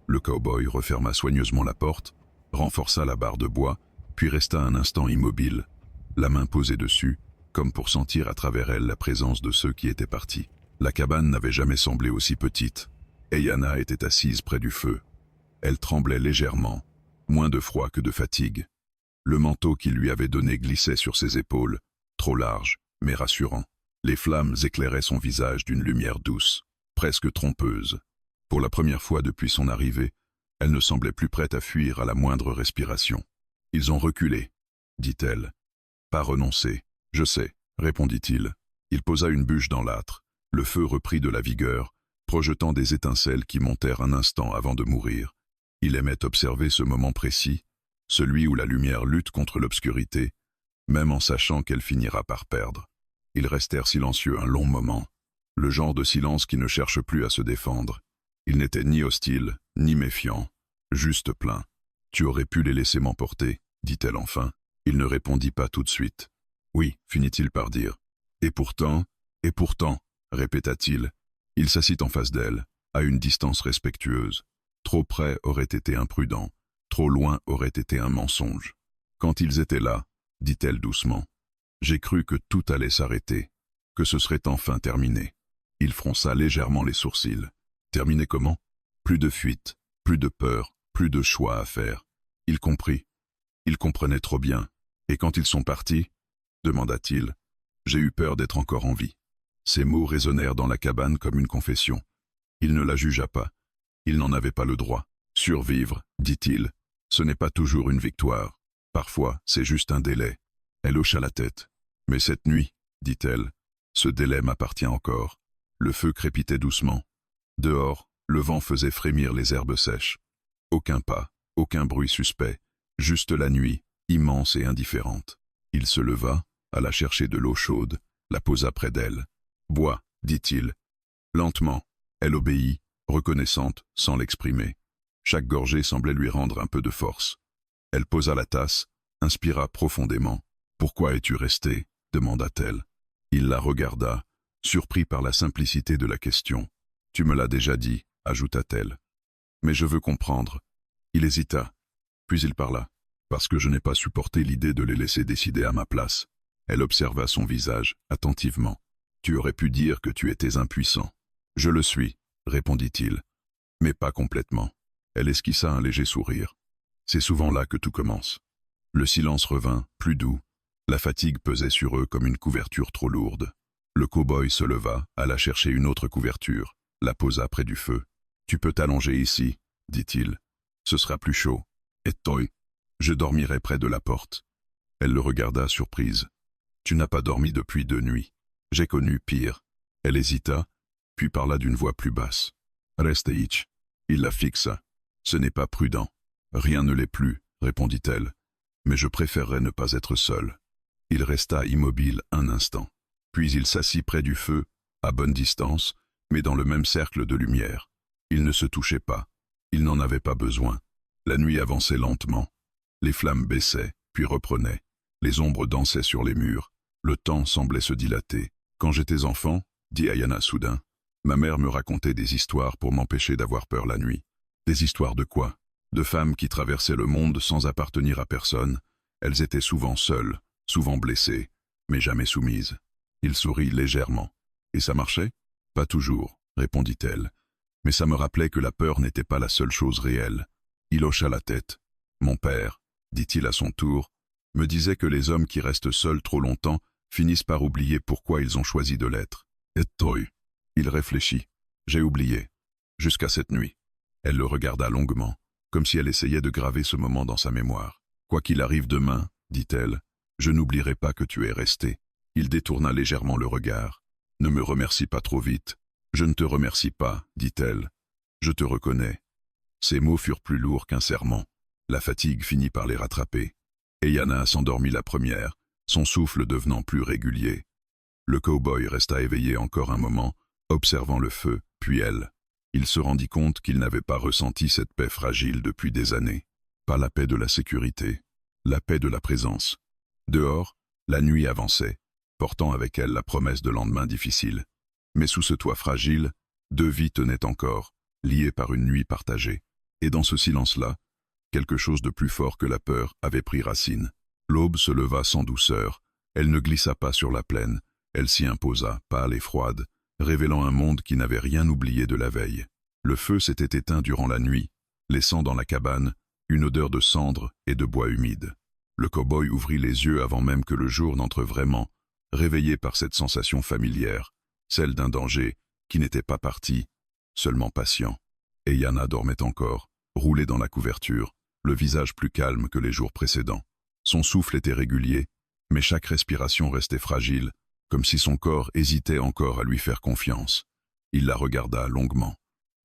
Le cow-boy referma soigneusement la porte, renforça la barre de bois, puis resta un instant immobile, la main posée dessus, comme pour sentir à travers elle la présence de ceux qui étaient partis. La cabane n'avait jamais semblé aussi petite. Ayana était assise près du feu. Elle tremblait légèrement, moins de froid que de fatigue. Le manteau qu'il lui avait donné glissait sur ses épaules, trop large, mais rassurant. Les flammes éclairaient son visage d'une lumière douce, presque trompeuse. Pour la première fois depuis son arrivée, elle ne semblait plus prête à fuir à la moindre respiration. « Ils ont reculé, » dit-elle. « Pas renoncé. Je sais, » répondit-il. Il posa une bûche dans l'âtre. Le feu reprit de la vigueur, projetant des étincelles qui montèrent un instant avant de mourir. Il aimait observer ce moment précis, celui où la lumière lutte contre l'obscurité, même en sachant qu'elle finira par perdre. Ils restèrent silencieux un long moment, le genre de silence qui ne cherche plus à se défendre. Il n'était ni hostile, ni méfiant, juste plein. « Tu aurais pu les laisser m'emporter, » dit-elle enfin. Il ne répondit pas tout de suite. « Oui, » finit-il par dire. « Et pourtant, répéta-t-il. Il s'assit en face d'elle, à une distance respectueuse. Trop près aurait été imprudent, trop loin aurait été un mensonge. Quand ils étaient là, dit-elle doucement, j'ai cru que tout allait s'arrêter, que ce serait enfin terminé. Il fronça légèrement les sourcils. Terminé comment? Plus de fuite, plus de peur, plus de choix à faire. Il comprit. Il comprenait trop bien. Et quand ils sont partis, demanda-t-il, j'ai eu peur d'être encore en vie. Ces mots résonnèrent dans la cabane comme une confession. Il ne la jugea pas. Il n'en avait pas le droit. Survivre, dit-il, ce n'est pas toujours une victoire. Parfois, c'est juste un délai. Elle hocha la tête. Mais cette nuit, dit-elle, ce délai m'appartient encore. Le feu crépitait doucement. Dehors, le vent faisait frémir les herbes sèches. Aucun pas, aucun bruit suspect, juste la nuit, immense et indifférente. Il se leva, alla chercher de l'eau chaude, la posa près d'elle. « Bois, dit-il. » Lentement, elle obéit, reconnaissante, sans l'exprimer. Chaque gorgée semblait lui rendre un peu de force. Elle posa la tasse, inspira profondément. « Pourquoi es-tu resté ?» demanda-t-elle. Il la regarda, surpris par la simplicité de la question. « Tu me l'as déjà dit, » ajouta-t-elle. « Mais je veux comprendre. » Il hésita, puis il parla. « Parce que je n'ai pas supporté l'idée de les laisser décider à ma place. » Elle observa son visage, attentivement. « Tu aurais pu dire que tu étais impuissant. »« Je le suis, » répondit-il. « Mais pas complètement. » Elle esquissa un léger sourire. C'est souvent là que tout commence. Le silence revint, plus doux. La fatigue pesait sur eux comme une couverture trop lourde. Le cow-boy se leva, alla chercher une autre couverture, la posa près du feu. « Tu peux t'allonger ici, » dit-il. « Ce sera plus chaud. Et toi, je dormirai près de la porte. » Elle le regarda surprise. « Tu n'as pas dormi depuis 2 nuits. J'ai connu pire. » Elle hésita, puis parla d'une voix plus basse. « Reste Hitch. » Il la fixa. « Ce n'est pas prudent. »« Rien ne l'est plus, » répondit-elle. « Mais je préférerais ne pas être seul. » Il resta immobile un instant. Puis il s'assit près du feu, à bonne distance, mais dans le même cercle de lumière. Ils ne se touchaient pas. Ils n'en avaient pas besoin. La nuit avançait lentement. Les flammes baissaient, puis reprenaient. Les ombres dansaient sur les murs. Le temps semblait se dilater. « Quand j'étais enfant, » dit Ayanna soudain, « ma mère me racontait des histoires pour m'empêcher d'avoir peur la nuit. » Des histoires de quoi? De femmes qui traversaient le monde sans appartenir à personne. Elles étaient souvent seules, souvent blessées, mais jamais soumises. Il sourit légèrement. « Et ça marchait? »« Pas toujours, » répondit-elle. « Mais ça me rappelait que la peur n'était pas la seule chose réelle. » Il hocha la tête. « Mon père, » dit-il à son tour, « me disait que les hommes qui restent seuls trop longtemps finissent par oublier pourquoi ils ont choisi de l'être. » Et toi? Il réfléchit. « J'ai oublié. Jusqu'à cette nuit. » Elle le regarda longuement, comme si elle essayait de graver ce moment dans sa mémoire. « Quoi qu'il arrive demain, » dit-elle, « je n'oublierai pas que tu es resté. » Il détourna légèrement le regard. « Ne me remercie pas trop vite. »« Je ne te remercie pas, » dit-elle. « Je te reconnais. » Ces mots furent plus lourds qu'un serment. La fatigue finit par les rattraper. Ayanna s'endormit la première, son souffle devenant plus régulier. Le cow-boy resta éveillé encore un moment, observant le feu, puis elle. Il se rendit compte qu'il n'avait pas ressenti cette paix fragile depuis des années. Pas la paix de la sécurité, la paix de la présence. Dehors, la nuit avançait, portant avec elle la promesse de lendemains difficiles. Mais sous ce toit fragile, 2 vies tenaient encore, liées par une nuit partagée. Et dans ce silence-là, quelque chose de plus fort que la peur avait pris racine. L'aube se leva sans douceur. Elle ne glissa pas sur la plaine. Elle s'y imposa, pâle et froide, révélant un monde qui n'avait rien oublié de la veille. Le feu s'était éteint durant la nuit, laissant dans la cabane une odeur de cendres et de bois humide. Le cow-boy ouvrit les yeux avant même que le jour n'entre vraiment, réveillé par cette sensation familière, celle d'un danger qui n'était pas parti, seulement patient. Ayanna dormait encore, roulée dans la couverture, le visage plus calme que les jours précédents. Son souffle était régulier, mais chaque respiration restait fragile, comme si son corps hésitait encore à lui faire confiance. Il la regarda longuement.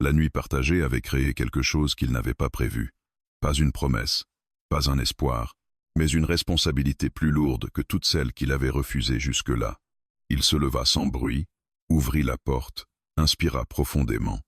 La nuit partagée avait créé quelque chose qu'il n'avait pas prévu. Pas une promesse, pas un espoir, mais une responsabilité plus lourde que toutes celles qu'il avait refusées jusque-là. Il se leva sans bruit, ouvrit la porte, inspira profondément.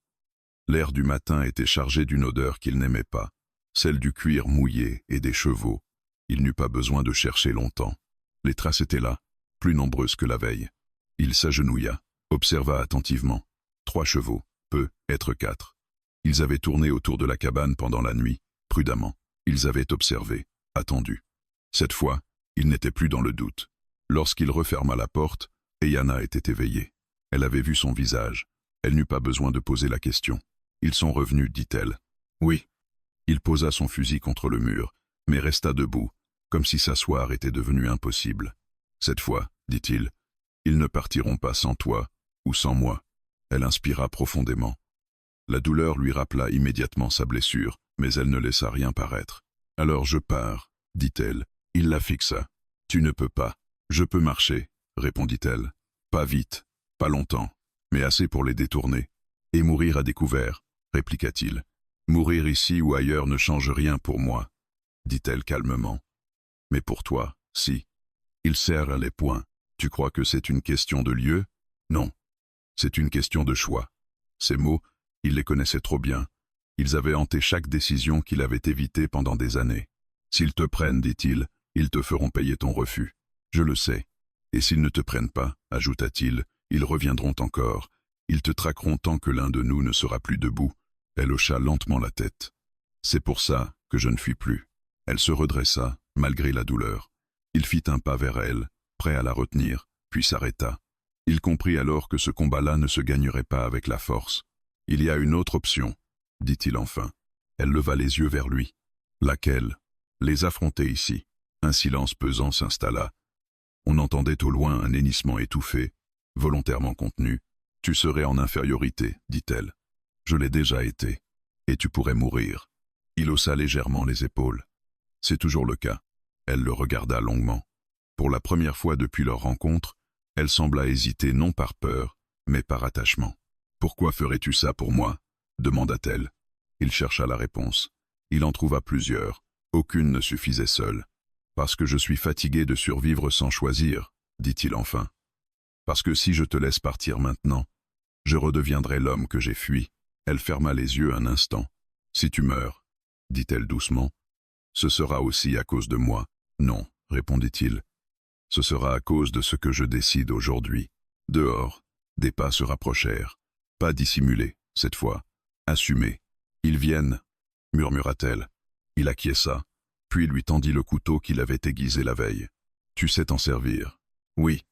L'air du matin était chargé d'une odeur qu'il n'aimait pas, celle du cuir mouillé et des chevaux. Il n'eut pas besoin de chercher longtemps. Les traces étaient là, plus nombreuses que la veille. Il s'agenouilla, observa attentivement. 3 chevaux, peut être 4. Ils avaient tourné autour de la cabane pendant la nuit, prudemment. Ils avaient observé, attendu. Cette fois, il n'était plus dans le doute. Lorsqu'il referma la porte, Ayana était éveillée. Elle avait vu son visage. Elle n'eut pas besoin de poser la question. Ils sont revenus, dit-elle. Oui. Il posa son fusil contre le mur, mais resta debout, comme si s'asseoir était devenu impossible. Cette fois, dit-il, ils ne partiront pas sans toi ou sans moi. Elle inspira profondément. La douleur lui rappela immédiatement sa blessure, mais elle ne laissa rien paraître. Alors je pars, dit-elle. Il la fixa. Tu ne peux pas. Je peux marcher, répondit-elle. Pas vite, pas longtemps, mais assez pour les détourner. Et mourir à découvert, répliqua-t-il. Mourir ici ou ailleurs ne change rien pour moi, dit-elle calmement. Mais pour toi, si. Il serre les poings. Tu crois que c'est une question de lieu? Non. C'est une question de choix. Ces mots, il les connaissait trop bien. Ils avaient hanté chaque décision qu'il avait évitée pendant des années. S'ils te prennent, dit-il, ils te feront payer ton refus. Je le sais. Et s'ils ne te prennent pas, ajouta-t-il, ils reviendront encore. Ils te traqueront tant que l'un de nous ne sera plus debout. Elle hocha lentement la tête. C'est pour ça que je ne fuis plus. Elle se redressa, malgré la douleur. Il fit un pas vers elle, prêt à la retenir, puis s'arrêta. Il comprit alors que ce combat-là ne se gagnerait pas avec la force. Il y a une autre option, dit-il enfin. Elle leva les yeux vers lui. Laquelle? Les affronter ici. Un silence pesant s'installa. On entendait au loin un hennissement étouffé, volontairement contenu. Tu serais en infériorité, dit-elle. Je l'ai déjà été, et tu pourrais mourir. Il haussa légèrement les épaules. C'est toujours le cas. Elle le regarda longuement. Pour la première fois depuis leur rencontre, elle sembla hésiter non par peur, mais par attachement. « Pourquoi ferais-tu ça pour moi » demanda-t-elle. Il chercha la réponse. Il en trouva plusieurs. Aucune ne suffisait seule. « Parce que je suis fatigué de survivre sans choisir, » dit-il enfin. « Parce que si je te laisse partir maintenant, je redeviendrai l'homme que j'ai fui. » Elle ferma les yeux un instant. « Si tu meurs, » dit-elle doucement, « ce sera aussi à cause de moi. » Non, répondit-il. Ce sera à cause de ce que je décide aujourd'hui. Dehors, des pas se rapprochèrent. Pas dissimulés, cette fois. Assumés. Ils viennent, murmura-t-elle. Il acquiesça, puis lui tendit le couteau qu'il avait aiguisé la veille. Tu sais t'en servir. Oui.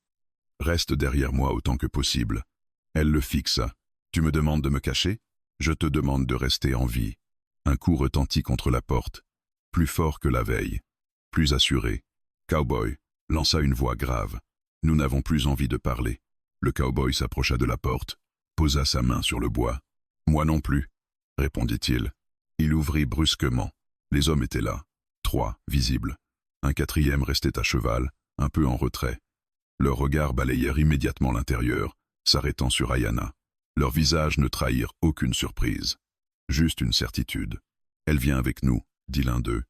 Reste derrière moi autant que possible. Elle le fixa. Tu me demandes de me cacher? Je te demande de rester en vie. Un coup retentit contre la porte, plus fort que la veille, plus assuré. Cowboy, lança une voix grave. Nous n'avons plus envie de parler. Le cowboy s'approcha de la porte, posa sa main sur le bois. Moi non plus, répondit-il. Il ouvrit brusquement. Les hommes étaient là. 3, visibles. Un 4e restait à cheval, un peu en retrait. Leurs regards balayèrent immédiatement l'intérieur, s'arrêtant sur Ayana. Leurs visages ne trahirent aucune surprise. Juste une certitude. Elle vient avec nous, dit l'un d'eux.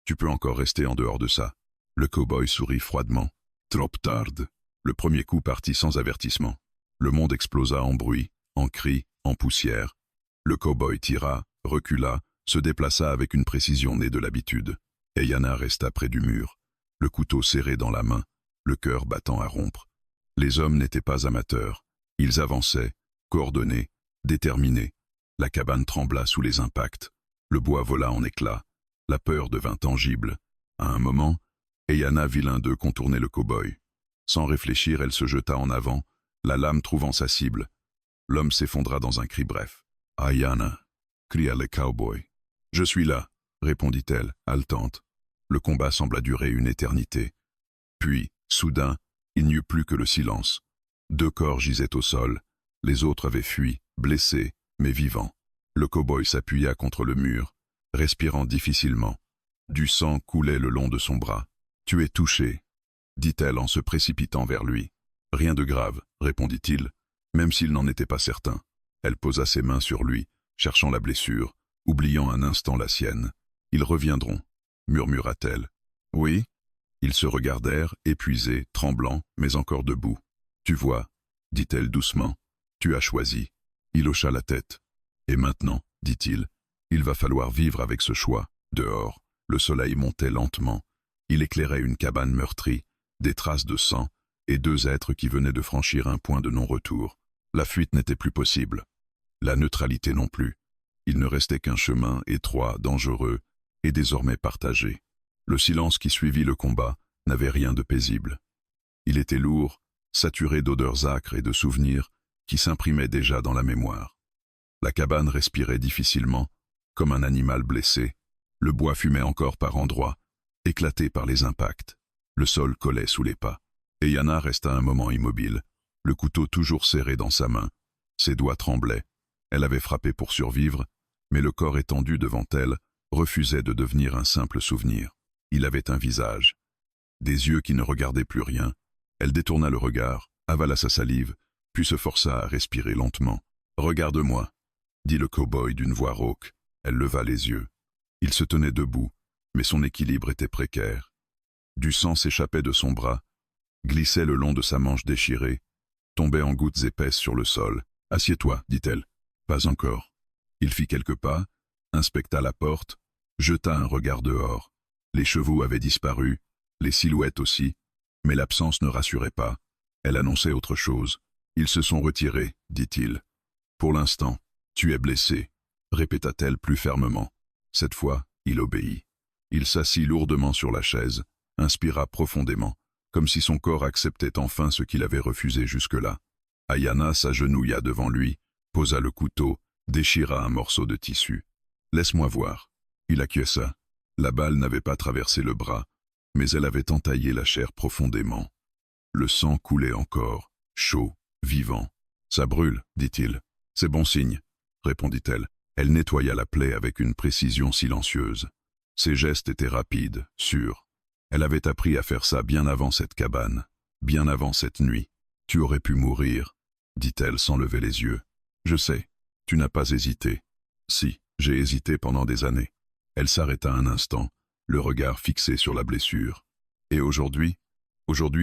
Tu peux encore rester en dehors de ça. Le cow-boy sourit froidement. Trop tard. Le premier coup partit sans avertissement. Le monde explosa en bruit, en cris, en poussière. Le cow-boy tira, recula, se déplaça avec une précision née de l'habitude. Ayana resta près du mur, le couteau serré dans la main, le cœur battant à rompre. Les hommes n'étaient pas amateurs. Ils avançaient, coordonnés, déterminés. La cabane trembla sous les impacts. Le bois vola en éclats. La peur devint tangible. À un moment, Ayana vit l'un d'eux contourner le cow-boy. Sans réfléchir, elle se jeta en avant, la lame trouvant sa cible. L'homme s'effondra dans un cri bref. « Ayana » cria le cow-boy. « Je suis là » répondit-elle, haletante. Le combat sembla durer une éternité. Puis, soudain, il n'y eut plus que le silence. 2 corps gisaient au sol. Les autres avaient fui, blessés, mais vivants. Le cow-boy s'appuya contre le mur, respirant difficilement. Du sang coulait le long de son bras. « Tu es touché » dit-elle en se précipitant vers lui. « Rien de grave » répondit-il, même s'il n'en était pas certain. Elle posa ses mains sur lui, cherchant la blessure, oubliant un instant la sienne. « Ils reviendront » murmura-t-elle. « Oui ?» Ils se regardèrent, épuisés, tremblants, mais encore debout. « Tu vois » dit-elle doucement. « Tu as choisi. » Il hocha la tête. « Et maintenant » dit-il, « il va falloir vivre avec ce choix. » Dehors, le soleil montait lentement. Il éclairait une cabane meurtrie, des traces de sang, et 2 êtres qui venaient de franchir un point de non-retour. La fuite n'était plus possible. La neutralité non plus. Il ne restait qu'un chemin étroit, dangereux, et désormais partagé. Le silence qui suivit le combat n'avait rien de paisible. Il était lourd, saturé d'odeurs âcres et de souvenirs qui s'imprimaient déjà dans la mémoire. La cabane respirait difficilement, comme un animal blessé. Le bois fumait encore par endroits, éclaté par les impacts. Le sol collait sous les pas. Et Yana resta un moment immobile, le couteau toujours serré dans sa main. Ses doigts tremblaient. Elle avait frappé pour survivre, mais le corps étendu devant elle refusait de devenir un simple souvenir. Il avait un visage, des yeux qui ne regardaient plus rien. Elle détourna le regard, avala sa salive, puis se força à respirer lentement. « Regarde-moi » dit le cow-boy d'une voix rauque. Elle leva les yeux. Il se tenait debout, mais son équilibre était précaire. Du sang s'échappait de son bras, glissait le long de sa manche déchirée, tombait en gouttes épaisses sur le sol. « Assieds-toi, dit-elle. »« Pas encore. » Il fit quelques pas, inspecta la porte, jeta un regard dehors. Les chevaux avaient disparu, les silhouettes aussi, mais l'absence ne rassurait pas. Elle annonçait autre chose. « Ils se sont retirés, dit-il. Pour l'instant, tu es blessé, répéta-t-elle plus fermement. Cette fois, il obéit. Il s'assit lourdement sur la chaise, inspira profondément, comme si son corps acceptait enfin ce qu'il avait refusé jusque-là. Yana s'agenouilla devant lui, posa le couteau, déchira un morceau de tissu. « Laisse-moi voir. » Il acquiesça. La balle n'avait pas traversé le bras, mais elle avait entaillé la chair profondément. Le sang coulait encore, chaud, vivant. « Ça brûle, dit-il. C'est bon signe, répondit-elle. Elle nettoya la plaie avec une précision silencieuse. Ses gestes étaient rapides, sûrs. Elle avait appris à faire ça bien avant cette cabane, bien avant cette nuit. « Tu aurais pu mourir, dit-elle sans lever les yeux. Je sais, tu n'as pas hésité. Si, j'ai hésité pendant des années. Elle s'arrêta un instant, le regard fixé sur la blessure. Et aujourd'hui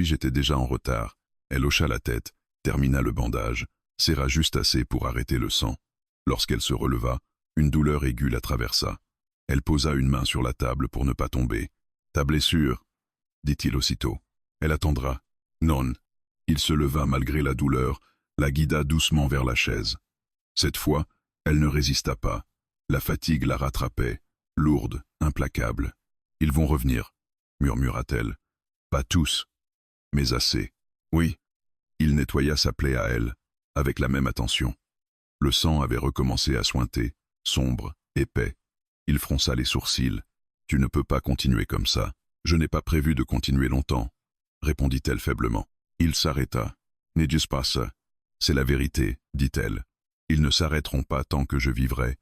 j'étais déjà en retard. Elle hocha la tête, termina le bandage, serra juste assez pour arrêter le sang. Lorsqu'elle se releva, une douleur aiguë la traversa. Elle posa une main sur la table pour ne pas tomber. « Ta blessure » dit-il aussitôt. « Elle attendra. » « Non. » Il se leva malgré la douleur, la guida doucement vers la chaise. Cette fois, elle ne résista pas. La fatigue la rattrapait, lourde, implacable. « Ils vont revenir, » murmura-t-elle. « Pas tous, mais assez. » Oui. Il nettoya sa plaie à elle, avec la même attention. Le sang avait recommencé à suinter, sombre, épais. Il fronça les sourcils. « Tu ne peux pas continuer comme ça. Je n'ai pas prévu de continuer longtemps, » répondit-elle faiblement. Il s'arrêta. « N'es-je pas ça? C'est la vérité, dit-elle. Ils ne s'arrêteront pas tant que je vivrai.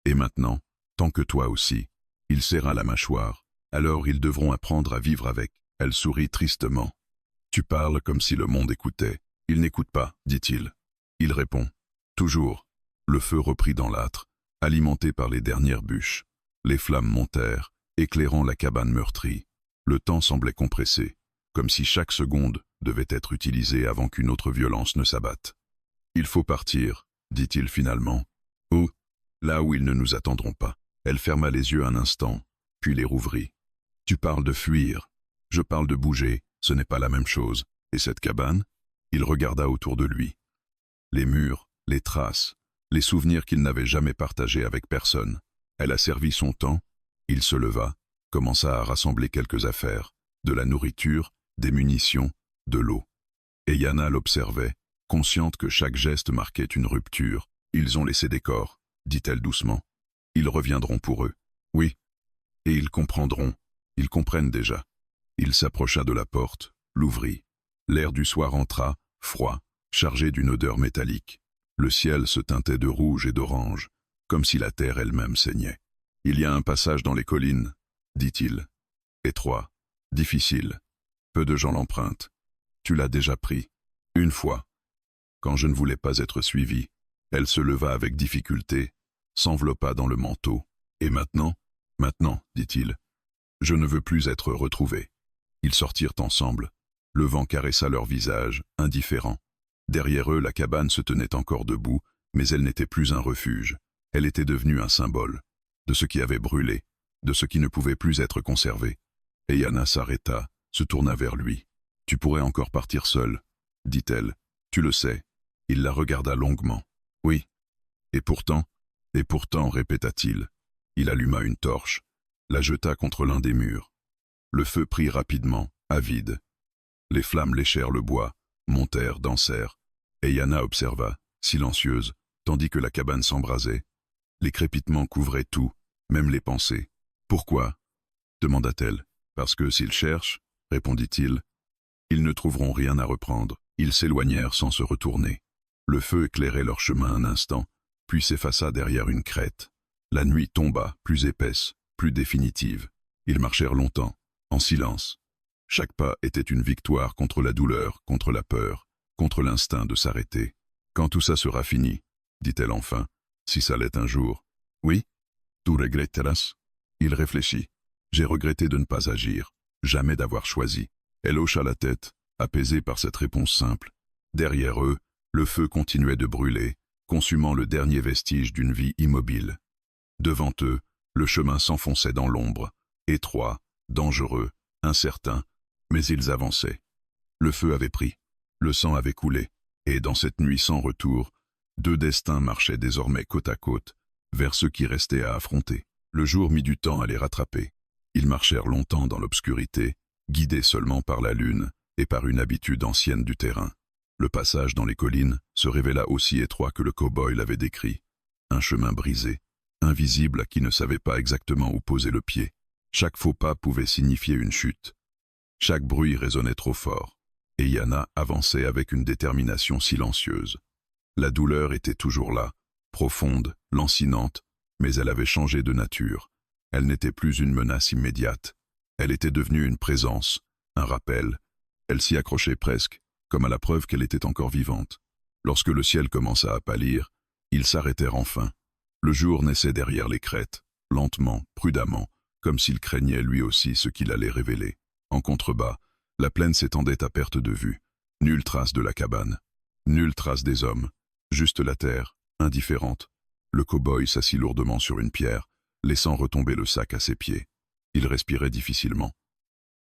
Et maintenant, tant que toi aussi. » Il serra la mâchoire. « Alors ils devront apprendre à vivre avec. » Elle sourit tristement. « Tu parles comme si le monde écoutait. » « Il n'écoute pas, dit-il. Il répond. Toujours. » Le feu reprit dans l'âtre, alimenté par les dernières bûches. Les flammes montèrent, éclairant la cabane meurtrie. Le temps semblait compressé, comme si chaque seconde devait être utilisée avant qu'une autre violence ne s'abatte. « Il faut partir, dit-il finalement. Où ? Là où ils ne nous attendront pas. » Elle ferma les yeux un instant, puis les rouvrit. « Tu parles de fuir. Je parle de bouger, ce n'est pas la même chose. Et cette cabane ?» Il regarda autour de lui. Les murs, les traces, les souvenirs qu'il n'avait jamais partagés avec personne. Elle a servi son temps. Il se leva, commença à rassembler quelques affaires, de la nourriture, des munitions, de l'eau. Et Yana l'observait, consciente que chaque geste marquait une rupture. « Ils ont laissé des corps, » dit-elle doucement. « Ils reviendront pour eux. » « Oui. Et ils comprendront. Ils comprennent déjà. » Il s'approcha de la porte, l'ouvrit. L'air du soir entra, froid, chargé d'une odeur métallique. Le ciel se teintait de rouge et d'orange, comme si la terre elle-même saignait. « Il y a un passage dans les collines, » dit-il. « Étroit, difficile. Peu de gens l'empruntent. Tu l'as déjà pris. Une fois. Quand je ne voulais pas être suivie, elle se leva avec difficulté, s'enveloppa dans le manteau. Et maintenant, dit-il, je ne veux plus être retrouvé. » Ils sortirent ensemble. Le vent caressa leur visage, indifférent. Derrière eux, la cabane se tenait encore debout, mais elle n'était plus un refuge. Elle était devenue un symbole, de ce qui avait brûlé, de ce qui ne pouvait plus être conservé. Et Yana s'arrêta, se tourna vers lui. « Tu pourrais encore partir seul, » dit-elle. « Tu le sais. » Il la regarda longuement. « Oui. Et pourtant, Et pourtant, répéta-t-il. Il alluma une torche, la jeta contre l'un des murs. Le feu prit rapidement, avide. Les flammes léchèrent le bois, montèrent, dansèrent, et Yana observa, silencieuse, tandis que la cabane s'embrasait. Les crépitements couvraient tout, même les pensées. « Pourquoi » demanda-t-elle. « Parce que s'ils cherchent, » répondit-il, « ils ne trouveront rien à reprendre. » Ils s'éloignèrent sans se retourner. Le feu éclairait leur chemin un instant, puis s'effaça derrière une crête. La nuit tomba, plus épaisse, plus définitive. Ils marchèrent longtemps, en silence. Chaque pas était une victoire contre la douleur, contre la peur, contre l'instinct de s'arrêter. « Quand tout ça sera fini, » dit-elle enfin, « si ça l'est un jour. »« Oui, tu regretteras ?» Il réfléchit. « J'ai regretté de ne pas agir, jamais d'avoir choisi. » Elle hocha la tête, apaisée par cette réponse simple. Derrière eux, le feu continuait de brûler, consumant le dernier vestige d'une vie immobile. Devant eux, le chemin s'enfonçait dans l'ombre, étroit, dangereux, incertain, mais ils avançaient. Le feu avait pris, le sang avait coulé, et dans cette nuit sans retour, deux destins marchaient désormais côte à côte, vers ceux qui restaient à affronter. Le jour mit du temps à les rattraper. Ils marchèrent longtemps dans l'obscurité, guidés seulement par la lune et par une habitude ancienne du terrain. Le passage dans les collines se révéla aussi étroit que le cow-boy l'avait décrit. Un chemin brisé, invisible à qui ne savait pas exactement où poser le pied. Chaque faux pas pouvait signifier une chute. Chaque bruit résonnait trop fort, et Yana avançait avec une détermination silencieuse. La douleur était toujours là, profonde, lancinante, mais elle avait changé de nature. Elle n'était plus une menace immédiate. Elle était devenue une présence, un rappel. Elle s'y accrochait presque, comme à la preuve qu'elle était encore vivante. Lorsque le ciel commença à pâlir, ils s'arrêtèrent enfin. Le jour naissait derrière les crêtes, lentement, prudemment, comme s'il craignait lui aussi ce qu'il allait révéler. En contrebas, la plaine s'étendait à perte de vue. Nulle trace de la cabane, nulle trace des hommes, juste la terre, indifférente. Le cow-boy s'assit lourdement sur une pierre, laissant retomber le sac à ses pieds. Il respirait difficilement.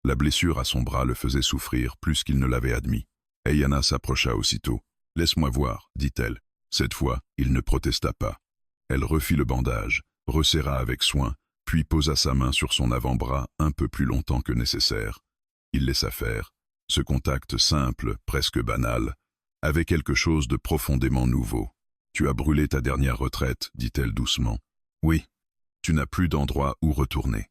La blessure à son bras le faisait souffrir plus qu'il ne l'avait admis. Et Yana s'approcha aussitôt. « Laisse-moi voir, » dit-elle. Cette fois, il ne protesta pas. Elle refit le bandage, resserra avec soin, puis posa sa main sur son avant-bras un peu plus longtemps que nécessaire. Il laissa faire. Ce contact simple, presque banal, avait quelque chose de profondément nouveau. « Tu as brûlé ta dernière retraite, » dit-elle doucement. « Oui, tu n'as plus d'endroit où retourner. »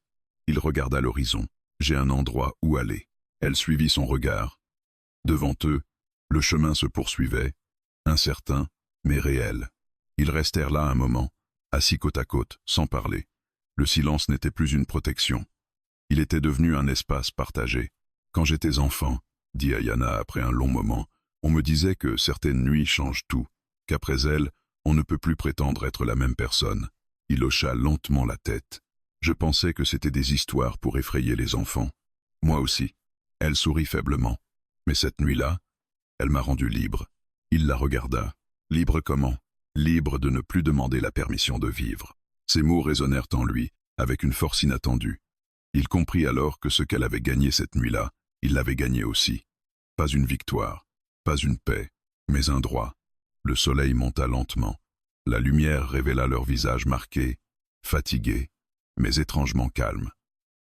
Il regarda l'horizon. « J'ai un endroit où aller. » Elle suivit son regard. Devant eux, le chemin se poursuivait, incertain, mais réel. Ils restèrent là un moment, assis côte à côte, sans parler. Le silence n'était plus une protection. Il était devenu un espace partagé. « Quand j'étais enfant, » dit Yana après un long moment, « on me disait que certaines nuits changent tout, qu'après elles, on ne peut plus prétendre être la même personne. » Il hocha lentement la tête. « Je pensais que c'était des histoires pour effrayer les enfants. Moi aussi. » Elle sourit faiblement. « Mais cette nuit-là, elle m'a rendu libre. » Il la regarda. Libre comment? Libre de ne plus demander la permission de vivre. Ces mots résonnèrent en lui, avec une force inattendue. Il comprit alors que ce qu'elle avait gagné cette nuit-là, il l'avait gagné aussi. Pas une victoire, pas une paix, mais un droit. Le soleil monta lentement. La lumière révéla leurs visages marqués, fatigués, mais étrangement calmes.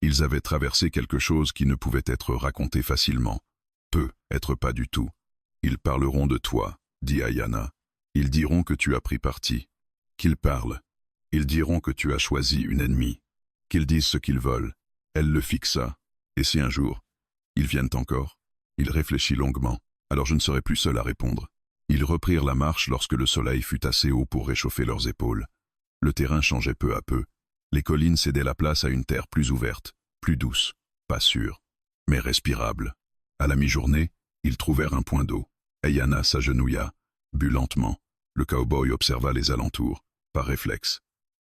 Ils avaient traversé quelque chose qui ne pouvait être raconté facilement. Peut être pas du tout. Ils parleront de toi, dit Yana. Ils diront que tu as pris parti. Qu'ils parlent. Ils diront que tu as choisi une ennemie. Qu'ils disent ce qu'ils veulent. Elle le fixa. Et si un jour, ils viennent encore? Il réfléchit longuement. Alors je ne serai plus seul à répondre. Ils reprirent la marche lorsque le soleil fut assez haut pour réchauffer leurs épaules. Le terrain changeait peu à peu. Les collines cédaient la place à une terre plus ouverte, plus douce, pas sûre, mais respirable. À la mi-journée, ils trouvèrent un point d'eau. Yana s'agenouilla, but lentement. Le cow-boy observa les alentours, par réflexe.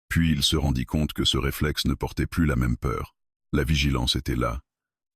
Puis il se rendit compte que ce réflexe ne portait plus la même peur. La vigilance était là,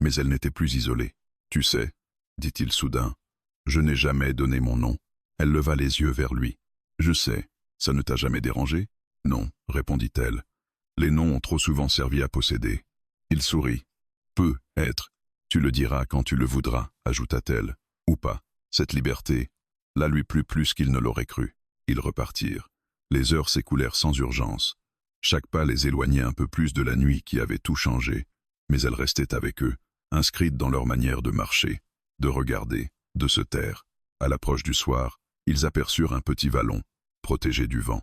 mais elle n'était plus isolée. « Tu sais, » dit-il soudain, « je n'ai jamais donné mon nom. » Elle leva les yeux vers lui. « Je sais, ça ne t'a jamais dérangé ?»« Non, » répondit-elle. « Les noms ont trop souvent servi à posséder. » Il sourit. « Peut être. Tu le diras quand tu le voudras, » ajouta-t-elle. « Ou pas. Cette liberté, là lui plut plus qu'il ne l'aurait cru. » Ils repartirent. Les heures s'écoulèrent sans urgence. Chaque pas les éloignait un peu plus de la nuit qui avait tout changé, mais elle restait avec eux, inscrite dans leur manière de marcher, de regarder, de se taire. À l'approche du soir, ils aperçurent un petit vallon, protégé du vent.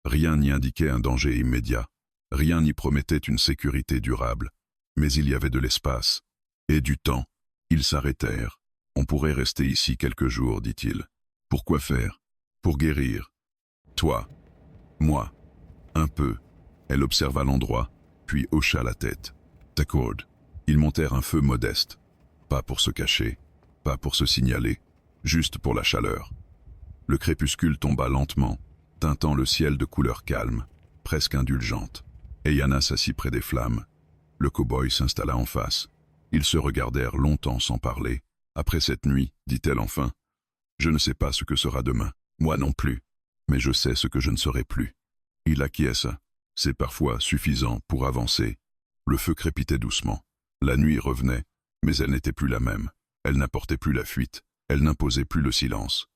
Rien n'y indiquait un danger immédiat, rien n'y promettait une sécurité durable, mais il y avait de l'espace et du temps. Ils s'arrêtèrent. On pourrait rester ici quelques jours, dit-il. Pourquoi faire? Pour guérir. Toi. Moi. Un peu. Elle observa l'endroit, puis hocha la tête. D'accord. Ils montèrent un feu modeste. Pas pour se cacher, pas pour se signaler, juste pour la chaleur. Le crépuscule tomba lentement, teintant le ciel de couleurs calmes, presque indulgentes. Et Yana s'assit près des flammes. Le cow-boy s'installa en face. Ils se regardèrent longtemps sans parler. Après cette nuit, dit-elle enfin, je ne sais pas ce que sera demain. Moi non plus. Mais je sais ce que je ne serai plus. Il acquiesça. C'est parfois suffisant pour avancer. Le feu crépitait doucement. La nuit revenait, mais elle n'était plus la même. Elle n'apportait plus la fuite. Elle n'imposait plus le silence.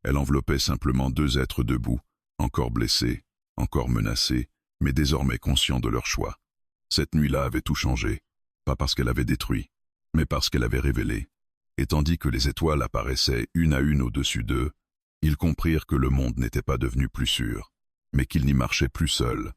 Elle enveloppait simplement deux êtres debout, encore blessés, encore menacés, mais désormais conscients de leur choix. Cette nuit-là avait tout changé, pas parce qu'elle avait détruit, mais parce qu'elle avait révélé. Et tandis que les étoiles apparaissaient une à une au-dessus d'eux, ils comprirent que le monde n'était pas devenu plus sûr, mais qu'ils n'y marchaient plus seuls.